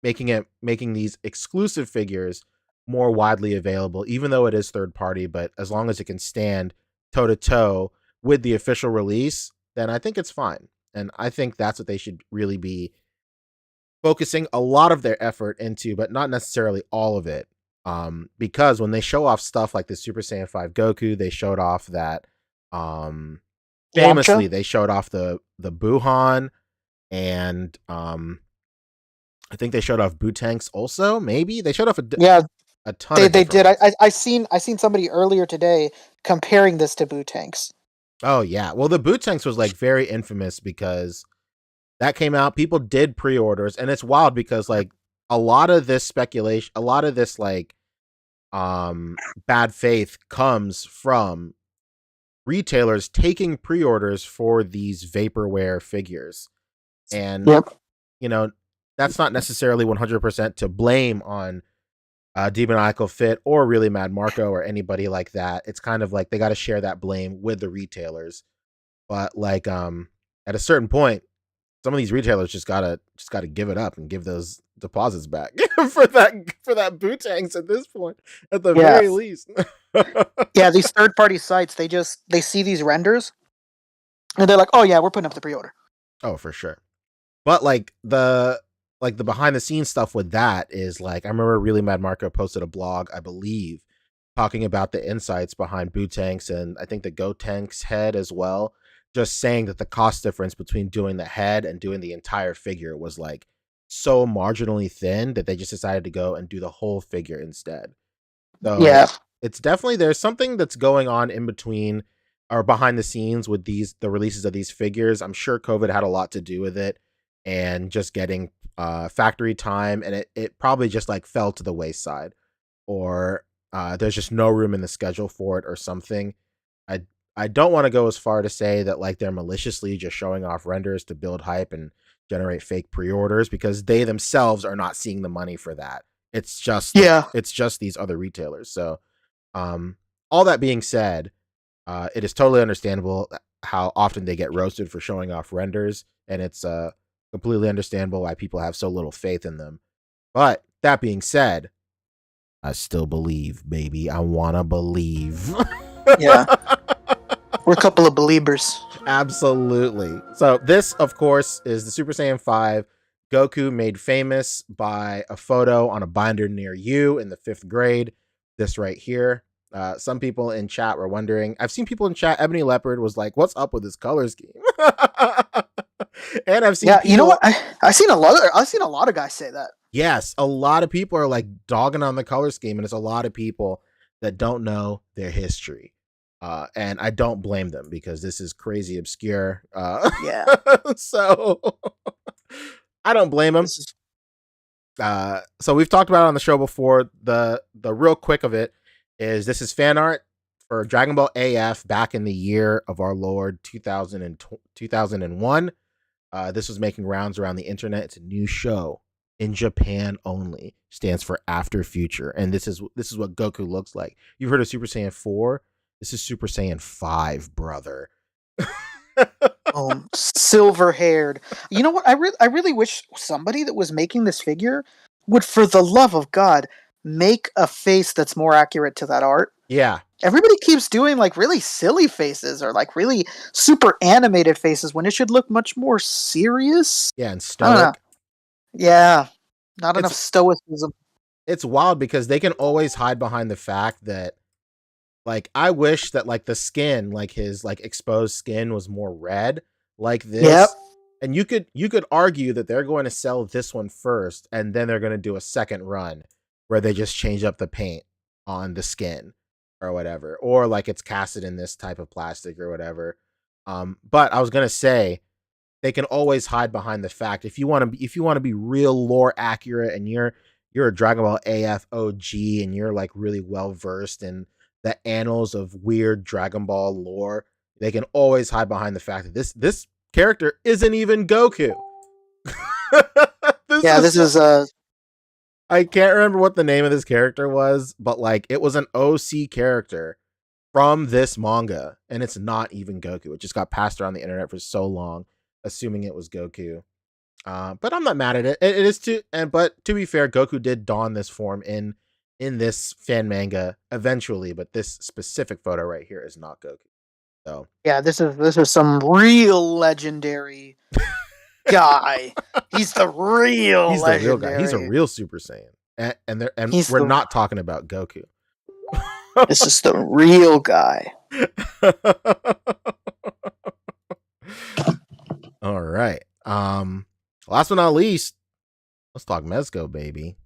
is making these exclusive figures more widely available, even though it is third party, but as long as it can stand toe to toe with the official release, then I think it's fine. And I think that's what they should really be focusing a lot of their effort into, but not necessarily all of it. Because when they show off stuff like the Super Saiyan 5 Goku, they showed off that famously Yamcha? they showed off the Buhan, and I think they showed off Bootanks also. Maybe they showed off Yeah, a ton they of different did. ones. I seen somebody earlier today comparing this to Boo Tanks. Oh yeah, well the Bootanks was like very infamous because that came out. People did pre-orders, and it's wild because like a lot of this speculation, a lot of this like bad faith comes from retailers taking pre-orders for these vaporware figures. And Yep. you know, that's not necessarily 100% to blame on Demoniacal Fit or Really Mad Marco or anybody like that. It's kind of like they got to share that blame with the retailers. But like at a certain point, some of these retailers just gotta give it up and give those deposits back for that Bootangs at this point, at the Yeah. very least. Yeah, these third party sites, they see these renders and they're like, "Oh yeah, we're putting up the pre-order." Oh, for sure. But like the behind the scenes stuff with that is like, I remember Really Mad Marco posted a blog, I believe, talking about the insights behind Bootanks and I think the Gotenks head as well. Just saying that the cost difference between doing the head and doing the entire figure was like so marginally thin that they just decided to go and do the whole figure instead. So Yeah. it's definitely, there's something that's going on in between or behind the scenes with the releases of these figures. I'm sure COVID had a lot to do with it and just getting factory time, and it probably just like fell to the wayside, or there's just no room in the schedule for it or something. I don't want to go as far to say that like they're maliciously just showing off renders to build hype and generate fake pre-orders, because they themselves are not seeing the money for that. It's just it's just these other retailers. So all that being said, it is totally understandable how often they get roasted for showing off renders, and it's completely understandable why people have so little faith in them. But that being said, I still believe, baby. I wanna believe. Yeah. We're a couple of believers. Absolutely. So this, of course, is the Super Saiyan 5 Goku made famous by a photo on a binder near you in the 5th grade. This right here. Some people in chat were wondering. I've seen people in chat. Ebony Leopard was like, "What's up with this color scheme?" And I've seen people, you know what? I've seen a lot of guys say that. Yes, a lot of people are like dogging on the color scheme, and it's a lot of people that don't know their history. And I don't blame them because this is crazy obscure. Yeah. So I don't blame them. So we've talked about it on the show before. The real quick of it is, this is fan art for Dragon Ball AF back in the year of our Lord 2001. This was making rounds around the internet. It's a new show in Japan only. Stands for After Future, and this is what Goku looks like. You've heard of Super Saiyan 4? This is Super Saiyan 5, brother. Silver haired. You know what? I really wish somebody that was making this figure would, for the love of God, make a face that's more accurate to that art. Yeah. Everybody keeps doing like really silly faces or like really super animated faces when it should look much more serious. Yeah, and stoic. Yeah. Not enough stoicism. It's wild because they can always hide behind the fact that, like, I wish that like the skin, like his like exposed skin, was more red like this. Yep. And you could argue that they're going to sell this one first, and then they're going to do a second run where they just change up the paint on the skin or whatever, or like it's casted in this type of plastic or whatever. But I was gonna say, they can always hide behind the fact, if you want to be real lore accurate, and you're a Dragon Ball AF OG and you're like really well versed in the annals of weird Dragon Ball lore, they can always hide behind the fact that this character isn't even Goku. This is I can't remember what the name of this character was, but like it was an OC character from this manga, and it's not even Goku. It just got passed around the internet for so long, assuming it was Goku. But I'm not mad at it. It is but to be fair, Goku did don this form in this fan manga eventually, but this specific photo right here is not Goku. So Yeah, this is some real legendary guy. He's the real he's the real legendary. guy. He's a real Super Saiyan, and He's we're the- not talking about Goku. This is the real guy. All right. Last but not least, let's talk Mezco, baby.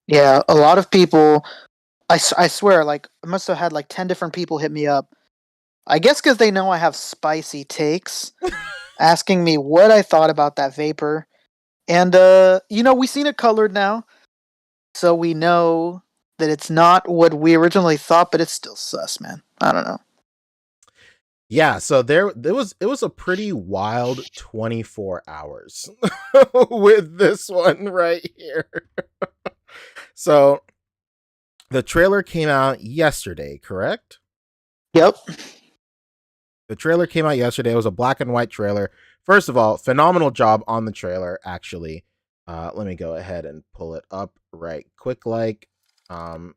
Yeah, a lot of people. I swear, like I must have had like 10 different people hit me up. I guess because they know I have spicy takes, asking me what I thought about that vapor. And we seen it colored now, so we know that it's not what we originally thought, but it's still sus, man. I don't know. Yeah, so it was a pretty wild 24 hours with this one right here. So the trailer came out yesterday, correct? Yep. The trailer came out yesterday. It was a black and white trailer. First of all, phenomenal job on the trailer, actually. Let me go ahead and pull it up right quick. Like, the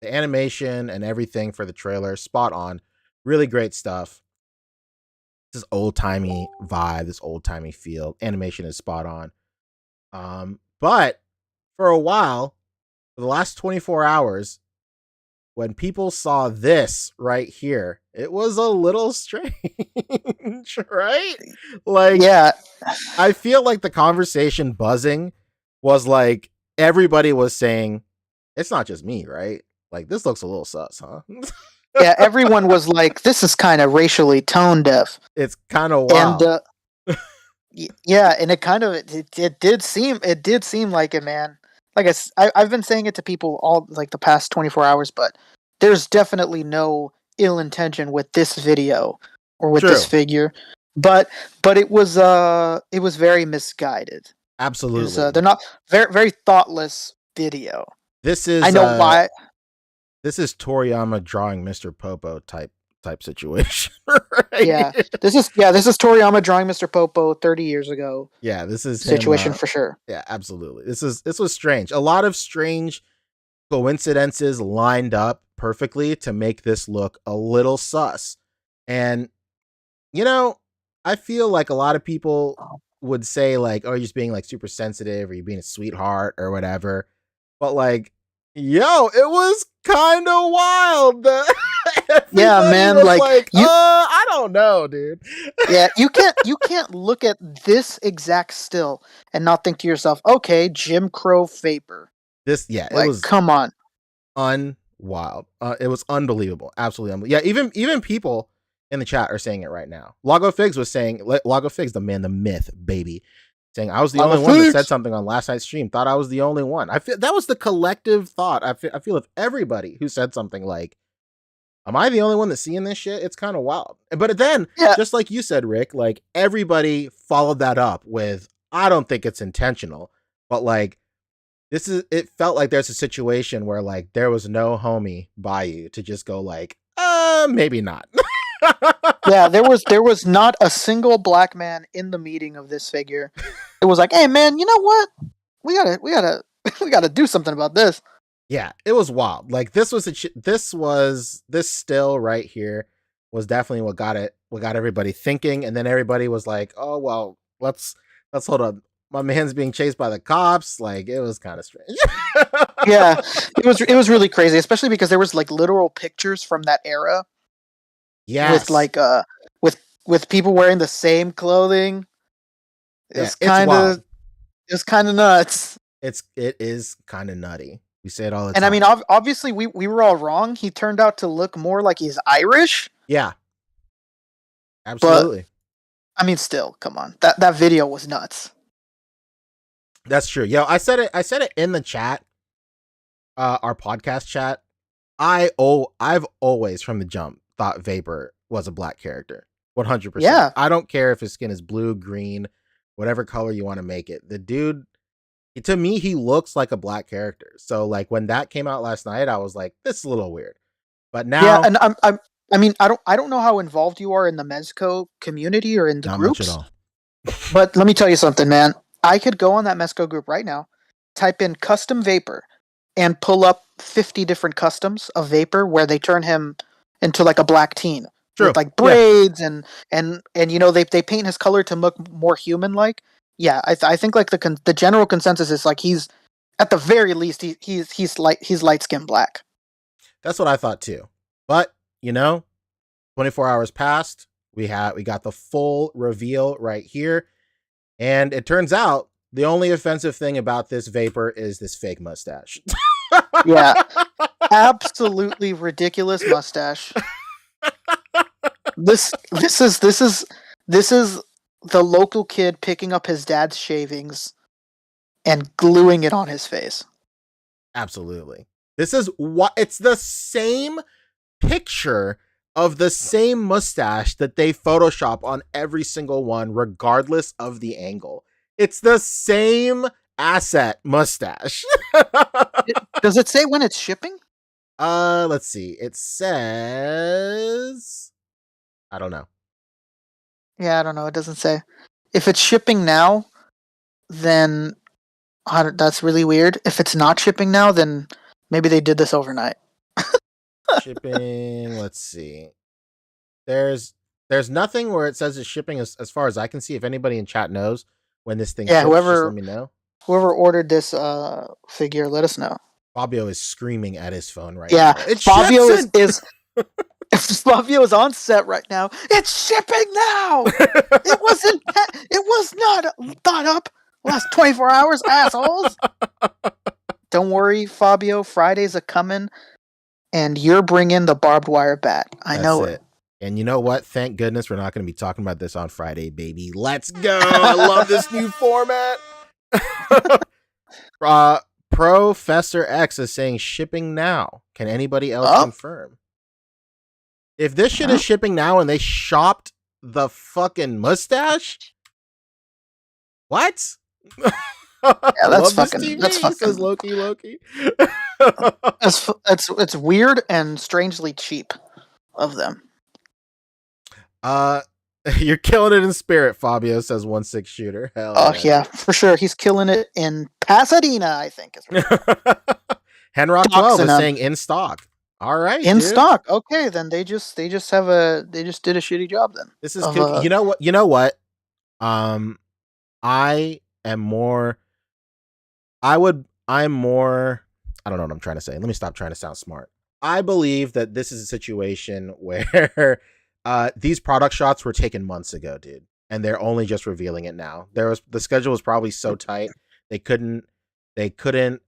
animation and everything for the trailer, spot on. Really great stuff. This old timey vibe, this old timey feel. Animation is spot on. But for a while, for the last 24 hours, when people saw this right here, it was a little strange, right? Like, Yeah. I feel like the conversation buzzing was like everybody was saying, it's not just me, right? Like, this looks a little sus, huh? Yeah, everyone was like, this is kind of racially tone deaf. It's kind of wild. And yeah, and it kind of it did seem like it, man. Like I've been saying it to people all like the past 24 hours, but there's definitely no ill intention with this video or with this True. figure. But it was very misguided. Absolutely. They're not very thoughtless video. This is I know why. This is Toriyama drawing Mr. Popo type situation. Right? Yeah. This is Toriyama drawing Mr. Popo 30 years ago. Yeah, this is Situation him, for sure. Yeah, absolutely. This was strange. A lot of strange coincidences lined up perfectly to make this look a little sus. And I feel like a lot of people would say like, oh, you're just being like super sensitive or you're being a sweetheart or whatever. But like, yo, it was kind of wild. Yeah, man, like I don't know, dude. Yeah, you can't look at this exact still and not think to yourself, okay, Jim Crow vapor. It was come on. Unwild. It was unbelievable. Absolutely unbelievable. Yeah, even people in the chat are saying it right now. Lago Figs was saying, Lago Figs, the man, the myth, baby, saying I was the only one that said something on last night's stream. Thought I was the only one. I feel that was the collective thought. I feel if everybody who said something like, am I the only one that's seeing this shit? It's kind of wild. But then, just like you said, Rick, like everybody followed that up with, I don't think it's intentional, but like, it felt like there's a situation where like there was no homie by you to just go like, maybe not. Yeah, there was not a single black man in the meeting of this figure. It was like, hey man, you know what? We gotta do something about this. Yeah, it was wild. Like this still right here was definitely what got everybody thinking, and then everybody was like, oh well, let's hold up. My man's being chased by the cops. Like it was kind of strange. Yeah, it was really crazy, especially because there was like literal pictures from that era. Yes. With like with people wearing the same clothing. It's kind of nuts. It is kind of nutty. We say it all the time. And I mean, obviously we were all wrong. He turned out to look more like he's Irish. Yeah. Absolutely. But, I mean, still, come on. That video was nuts. That's true. Yo, I said it in the chat. Our podcast chat. I've always from the jump thought Vapor was a black character. 100%. Yeah. I don't care if his skin is blue, green, whatever color you want to make it. The dude, to me, he looks like a black character. So like when that came out last night, I was like, this is a little weird. But now, yeah, and I don't know how involved you are in the Mezco community or in the groups. Not much at all. But let me tell you something, man. I could go on that Mezco group right now, type in custom Vapor, and pull up 50 different customs of Vapor where they turn him into like a black teen True. with like braids and you know they paint his color to look more human like. Yeah, I think like the general consensus is like he's at the very least he's light skinned black. That's what I thought too. But you know, 24 hours passed. We got the full reveal right here, and it turns out the only offensive thing about this vapor is this fake mustache. Yeah, absolutely ridiculous mustache. This is the local kid picking up his dad's shavings and gluing it on his face. Absolutely. This is what it's the same picture of the same mustache that they Photoshop on every single one, regardless of the angle. It's the same asset mustache. Does it say when it's shipping? Let's see. It says, I don't know. Yeah, I don't know. It doesn't say. If it's shipping now, then that's really weird. If it's not shipping now, then maybe they did this overnight. Shipping. Let's see. There's nothing where it says it's shipping as far as I can see. If anybody in chat knows when this thing ships, just let me know. Whoever ordered this figure, let us know. Fabio is screaming at his phone right now. Yeah, Fabio is Fabio is on set right now. It's shipping now. It was not thought up last 24 hours, assholes. Don't worry, Fabio. Fridays are coming, and you're bringing the barbed wire bat. I know it. And you know what? Thank goodness we're not going to be talking about this on Friday, baby. Let's go. I love this new format. Professor X is saying shipping now. Can anybody else confirm? If this shit is shipping now and they shopped the fucking mustache, what? Yeah, that's fucking. That's fucking. Says Loki. It's weird and strangely cheap of them. You're killing it in spirit, Fabio says 1-6 shooter. Hell yeah, for sure. He's killing it in Pasadena, I think. Henrock 12 is saying in stock. All right, in stock. Okay, then they just did a shitty job. Then this is you know what? You know what? I'm more. I don't know what I'm trying to say. Let me stop trying to sound smart. I believe that this is a situation where these product shots were taken months ago, dude, and they're only just revealing it now. The schedule was probably so tight they couldn't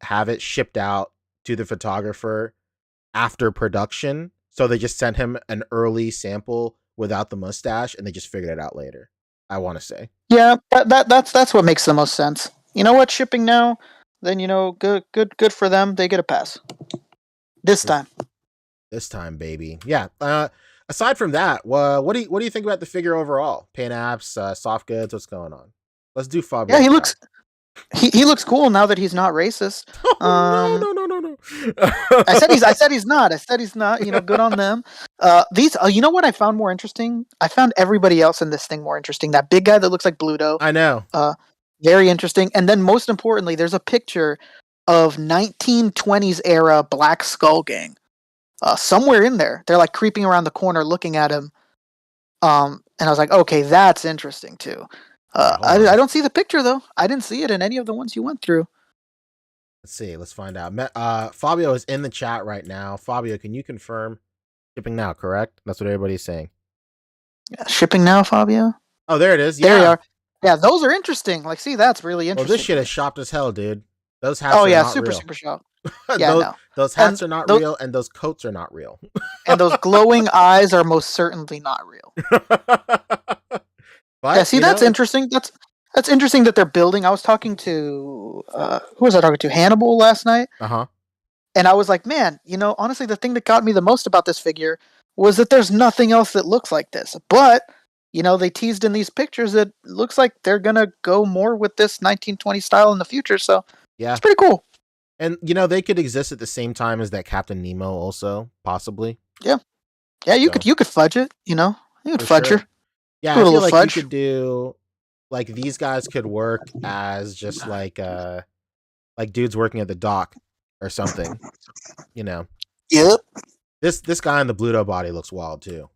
have it shipped out to the photographer after production, so they just sent him an early sample without the mustache, and they just figured it out later. I want to say, yeah, that's what makes the most sense. You know what? Shipping now, then good for them. They get a pass this time. This time, baby. Yeah. Aside from that, what do you think about the figure overall? Paint apps, soft goods, what's going on? Let's do Fabio. Yeah, he looks cool now that he's not racist. No. I said he's not. Good on them. You know what I found more interesting? I found everybody else in this thing more interesting. That big guy that looks like Bluto. I know. Very interesting. And then most importantly, there's a picture of 1920s era Black Skull Gang. Somewhere in there, they're like creeping around the corner looking at him. And I was like, okay, that's interesting too. I don't see the picture though. I didn't see it in any of the ones you went through. Let's see. Let's find out. Fabio is in the chat right now. Fabio, can you confirm shipping now? Correct. That's what everybody's saying. Yeah, shipping now, Fabio. Oh, there it is. There you are. Yeah, those are interesting. Like, see, that's really interesting. Well, this shit is shopped as hell, dude. Those hats. are not super real. super shopped. Yeah, those hats are not real, and those coats are not real. And those glowing eyes are most certainly not real. But, yeah, see, that's interesting. That's interesting that they're building. I was talking to who was I talking to? Hannibal last night. And I was like, man, honestly, the thing that got me the most about this figure was that there's nothing else that looks like this. But they teased in these pictures that it looks like they're gonna go more with this 1920 style in the future. So yeah, it's pretty cool. And they could exist at the same time as that Captain Nemo, also possibly. Yeah, you could fudge it. You could fudge her. Yeah, I feel like fudge. You could do like these guys could work as just like dudes working at the dock or something. Yep. This guy in the Bluto body looks wild too.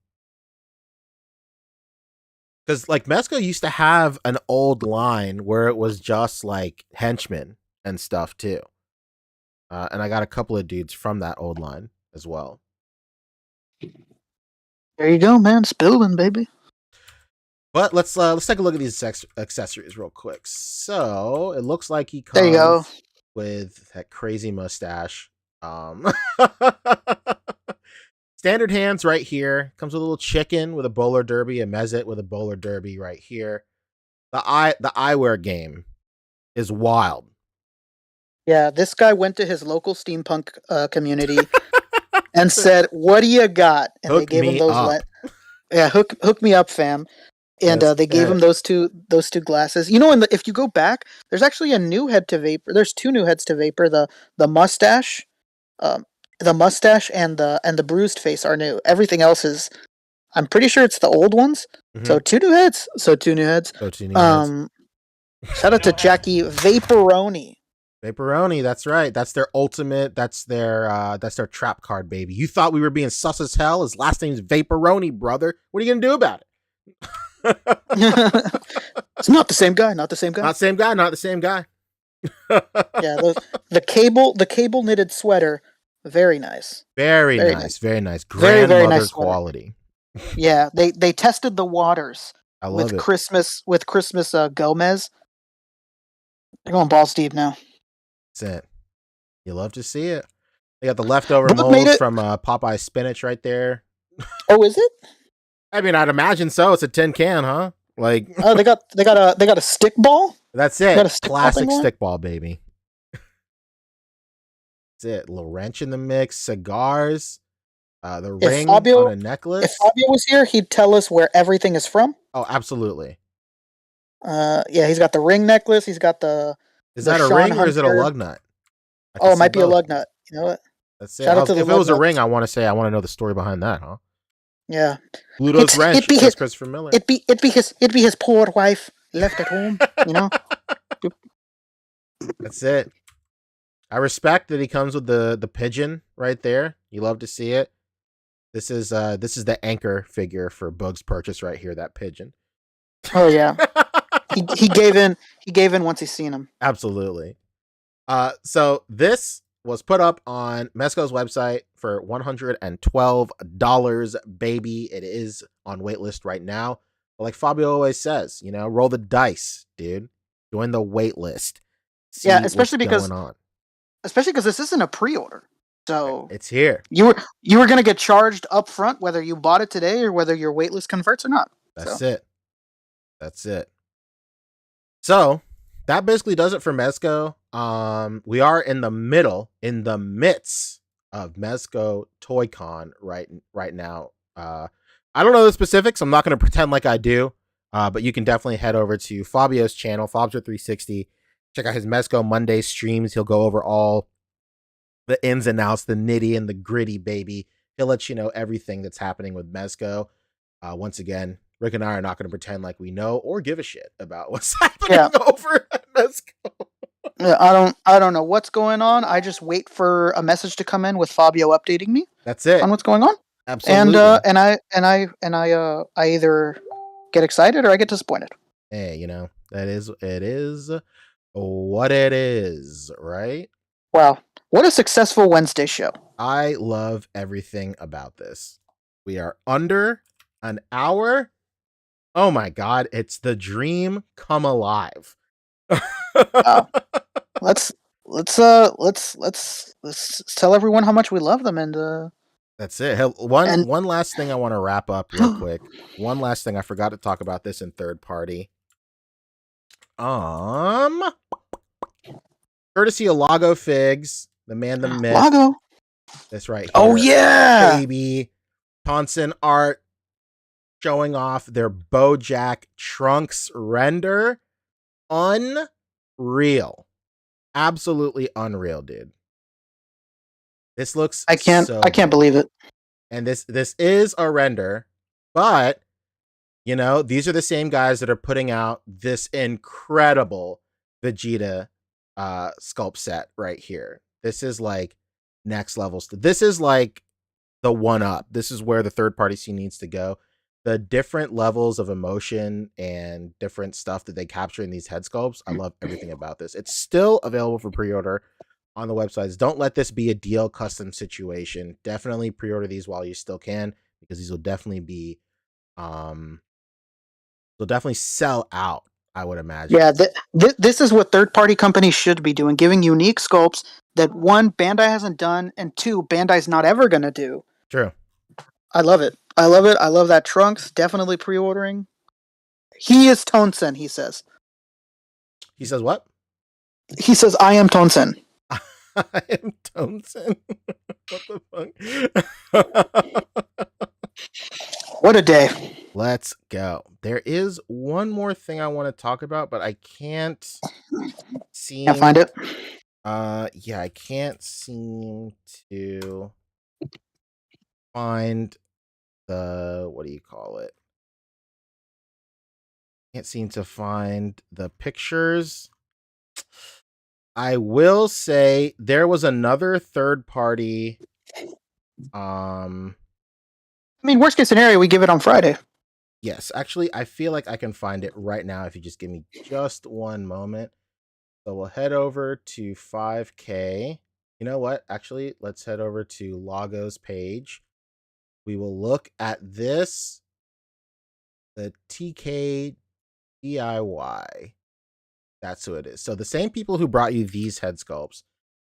Because like Mezco used to have an old line where it was just like henchmen and stuff too. And I got a couple of dudes from that old line as well. There you go, man. It's building, baby. But let's take a look at these accessories real quick. So it looks like he There you go. comes with that crazy mustache. Standard hands right here. Comes with a little chicken with a bowler derby, a Mezit with a bowler derby right here. The eyewear game is wild. Yeah, this guy went to his local steampunk community and said, "What do you got?" And Hook they gave him me those. up. Hook me up, fam. And Yes, they gave him those two glasses. You know, if you go back, there's actually a new head to Vapor. There's two new heads to Vapor. The mustache, and the bruised face are new. Everything else is, I'm pretty sure it's the old ones. Mhm. So two new heads. Shout out to Jackie Vaporoni. Vaporoni, that's right. That's their ultimate. That's their trap card, baby. You thought we were being sus as hell? His last name's Vaporoni, brother. What are you gonna do about it? It's not the same guy. Not the same guy. Not the same guy. Yeah, the cable knitted sweater, very nice. Very nice. very Grandmother nice quality. Yeah, they tested the waters I love with it. Christmas Gomez. They're going balls deep now. That's it. You love to see it. They got the leftover Boog made molds it. from Popeye spinach right there. Oh, is it? I mean, I'd imagine so. It's a tin can, huh? Like, Oh, they got a stick ball. that's got a it. stick Classic ball thing stick ball, baby. That's it. A little wrench in the mix. Cigars. The ring on a necklace. If Fabio was here, he'd tell us where everything is from. Oh, absolutely. Yeah, he's got the ring necklace. He's got the. Is the that a Sean ring or is it a Hunter. lug nut? I Oh, can it might see be a both. lug nut. You know what? That's it. Shout out to the If it was a lug ring, nuts. I want to know the story behind that, huh? Yeah. Bluto's wrench. It'd be Says his- Christopher Miller. It'd be his poor wife left at home. You know. That's it. I respect that he comes with the pigeon right there. You love to see it. This is the anchor figure for Boog's purchase right here. That pigeon. Oh yeah. He gave in once he's seen him. Absolutely. So this was put up on Mezco's website for $112, baby. It is on waitlist right now. But like Fabio always says, roll the dice, dude. Join the waitlist. Yeah, especially because this isn't a pre-order. So it's here. You were gonna get charged up front whether you bought it today or whether your waitlist converts or not. That's it. So that basically does it for Mezco. We are in the midst of Mezco ToyCon right now. I don't know the specifics. I'm not going to pretend like I do. But you can definitely head over to Fabio's channel, Fobster360. Check out his Mezco Monday streams. He'll go over all the ins and outs, the nitty and the gritty, baby. He'll let you know everything that's happening with Mezco. Once again, Rick and I are not going to pretend like we know or give a shit about what's happening over at Mezco. Yeah, I don't know what's going on. I just wait for a message to come in with Fabio updating me. That's it. On what's going on. Absolutely. And I either get excited or I get disappointed. Hey, it is what it is, right? Wow. What a successful Wednesday show. I love everything about this. We are under an hour. Oh my God. It's the dream come alive. Let's tell everyone how much we love them and that's it. One last thing I want to wrap up real quick. One last thing. I forgot to talk about this in third party. Courtesy of Lago Figs, the man, the myth. Lago. That's right. Here. Oh yeah, baby. Tonson art showing off their Bojack Trunks render. Unreal. Absolutely unreal, dude. This looks I can't believe it. And this is a render, but these are the same guys that are putting out this incredible Vegeta sculpt set right here. This is like next level stuff. This is like the one up. This is where the third party scene needs to go. The different levels of emotion and different stuff that they capture in these head sculpts. I love everything about this. It's still available for pre-order on the websites. Don't let this be a deal custom situation. Definitely pre-order these while you still can, because these will definitely be they'll definitely sell out, I would imagine. Yeah, this is what third-party companies should be doing, giving unique sculpts that, one, Bandai hasn't done, and two, Bandai's not ever going to do. True. I love it. I love it. I love that Trunks. Definitely pre-ordering. He is Tonsen, he says. He says what? He says, I am Tonsen. I am Tonsen. What the fuck? What a day. Let's go. There is one more thing I want to talk about, but I can't seem... Can't find it? Yeah, I can't seem to find the... What do you call it? Can't seem to find the pictures. I will say there was another third party. I mean, worst case scenario, we give it on Friday. Yes, actually, I feel like I can find it right now if you just give me just one moment. So we'll head over to 5K. You know what? Actually, let's head over to Logos page. We will look at this, the TK DIY. That's who it is. So the same people who brought you these head sculpts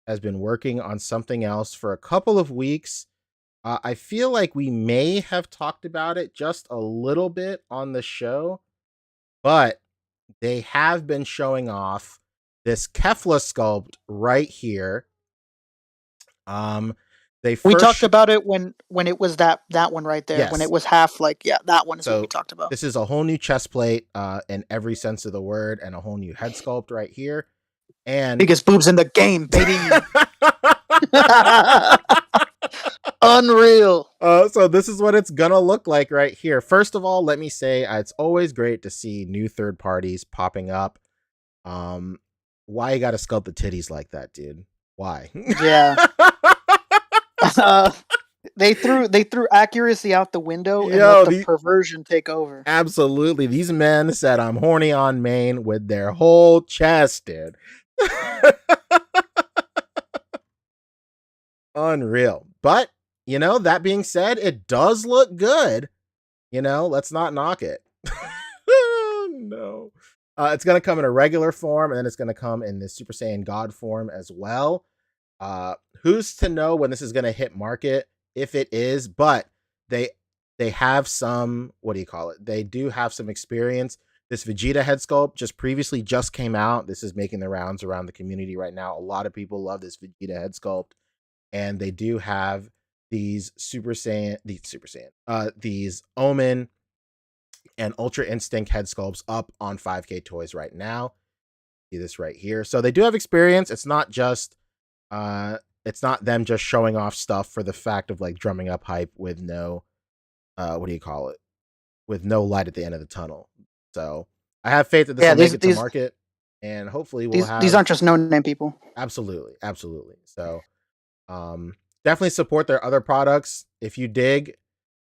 has been working on something else for a couple of weeks. I feel like we may have talked about it just a little bit on the show, but they have been showing off this Kefla sculpt right here. We talked about it when it was that one right there. Yes. When it was half, like, yeah, that one is what we talked about. This is a whole new chest plate in every sense of the word, and a whole new head sculpt right here. And biggest boobs in the game, baby. Unreal. So this is what it's gonna look like right here. First of all, let me say it's always great to see new third parties popping up. Why you gotta sculpt the titties like that, dude? Why? Yeah. They threw accuracy out the window and let the perversion take over. Absolutely. These men said I'm horny on main with their whole chest, dude. Unreal. But, you know, that being said, it does look good. You know, let's not knock it. No. It's going to come in a regular form, and then it's going to come in the Super Saiyan God form as well. Who's to know when this is going to hit market, if it is, but they have some, what do you call it? They do have some experience. This Vegeta head sculpt just came out. This is making the rounds around the community right now. A lot of people love this Vegeta head sculpt, and they do have these these Omen and Ultra Instinct head sculpts up on 5K Toys right now. See this right here. So they do have experience. It's not just it's not them just showing off stuff for the fact of like drumming up hype with no what do you call it? With no light at the end of the tunnel. So I have faith that this will make it to market, and hopefully we'll have... These aren't just no-name people. Absolutely. So definitely support their other products. If you dig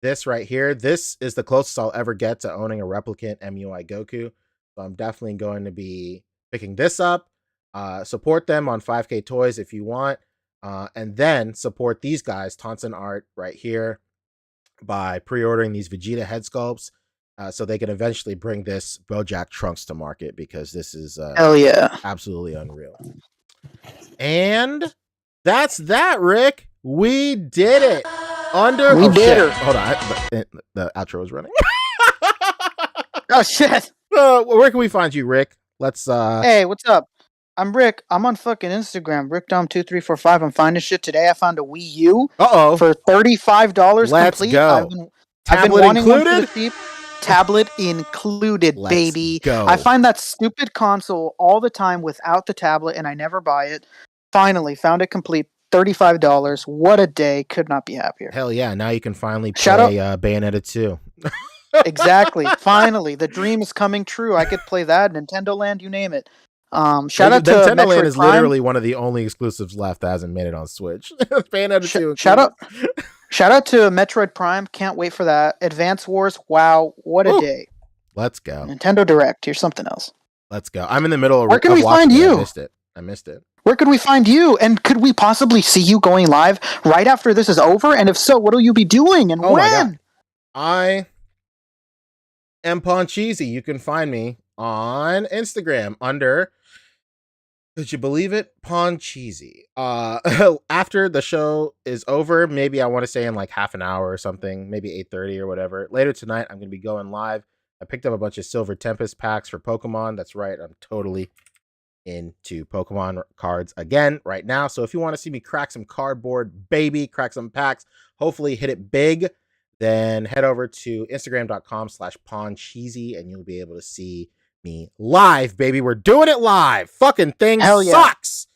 this right here, this is the closest I'll ever get to owning a replicant MUI Goku. So I'm definitely going to be picking this up. Support them on 5K Toys if you want. And then support these guys, Tonsen Art, right here, by pre-ordering these Vegeta head sculpts, so they can eventually bring this Bojack Trunks to market, because this is hell yeah, absolutely unreal. And that's that, Rick. We did it. Hold on, the outro was running. Oh shit. Where can we find you, Rick? Let's Hey, what's up? I'm Rick. I'm on fucking Instagram, RickDom2345. I'm finding shit today. I found a Wii U for $35 Let's complete. Go. I've been wanting included? one for the cheap. Tablet included, Let's baby. go. I find that stupid console all the time without the tablet, and I never buy it. Finally found it complete. $35. What a day. Could not be happier. Hell yeah. Now you can finally play Bayonetta 2. Exactly. Finally. The dream is coming true. I could play that, Nintendo Land, you name it. Shout out to Nintendo Metroid Land is Prime. literally one of the only exclusives left that hasn't made it on Switch. Bayonetta 2. Shout out to Metroid Prime. Can't wait for that. Advance Wars. Wow, what a Woo. day. Let's go. Nintendo Direct. Here's something else. Let's go. I'm in the middle of Where can we watching find it. you? I missed it. Where could we find you? And could we possibly see you going live right after this is over? And if so, what will you be doing and Oh when? my God. I am Poncheesy. You can find me on Instagram under, could you believe it, Poncheesy. After the show is over, maybe I want to say in like half an hour or something, maybe 8:30 or whatever. Later tonight, I'm going to be going live. I picked up a bunch of Silver Tempest packs for Pokemon. That's right. I'm totally into Pokemon cards again right now. So if you want to see me crack some cardboard, baby, crack some packs, hopefully hit it big, then head over to Instagram.com/Poncheesy and you'll be able to see me live, baby. We're doing it live. Fucking thing Hell yeah. sucks.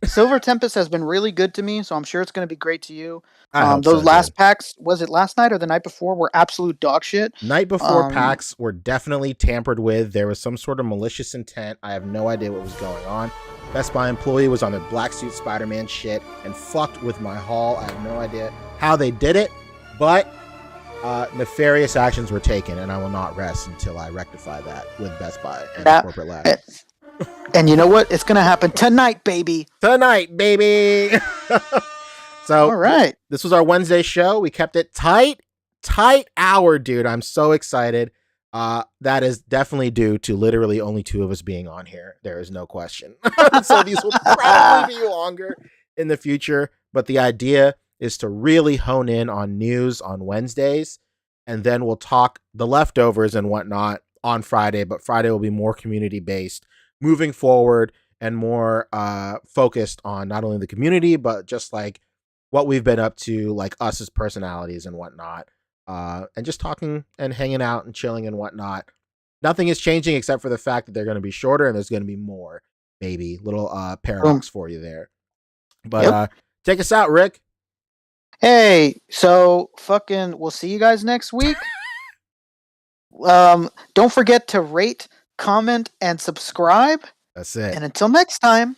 Silver Tempest has been really good to me, so I'm sure it's going to be great to you. I hope Those so, last dude. packs, was it last night or the night before, were absolute dog shit. Night before packs were definitely tampered with. There was some sort of malicious intent. I have no idea what was going on. Best Buy employee was on their black suit Spider-Man shit and fucked with my haul. I have no idea how they did it, but nefarious actions were taken, and I will not rest until I rectify that with Best Buy and the corporate ladder. And you know what? It's going to happen tonight, baby. Tonight, baby. So, all right. This was our Wednesday show. We kept it tight hour, dude. I'm so excited. That is definitely due to literally only two of us being on here. There is no question. So these will probably be longer in the future, but the idea is to really hone in on news on Wednesdays, and then we'll talk the leftovers and whatnot on Friday, but Friday will be more community-based moving forward and more focused on not only the community, but just like what we've been up to, like us as personalities and whatnot, and just talking and hanging out and chilling and whatnot. Nothing is changing except for the fact that they're going to be shorter and there's going to be more, maybe little paradox for you there. But take us out, Rick. Hey, so we'll see you guys next week. Don't forget to rate, comment, and subscribe. That's it. And until next time,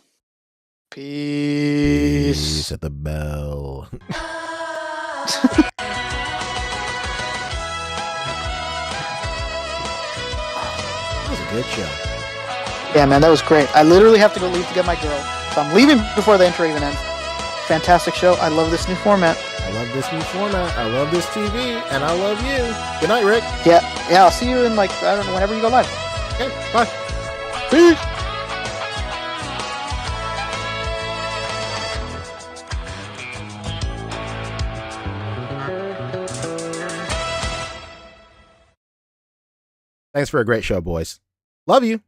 peace. At the bell. That was a good show. Yeah, man, that was great. I literally have to go leave to get my girl, so I'm leaving before the intro even ends. Fantastic show. I love this new format. I love this TV, and I love you. Good night, Rick. Yeah, I'll see you in I don't know, whenever you go live. Okay, bye. Peace. Thanks for a great show, boys. Love you.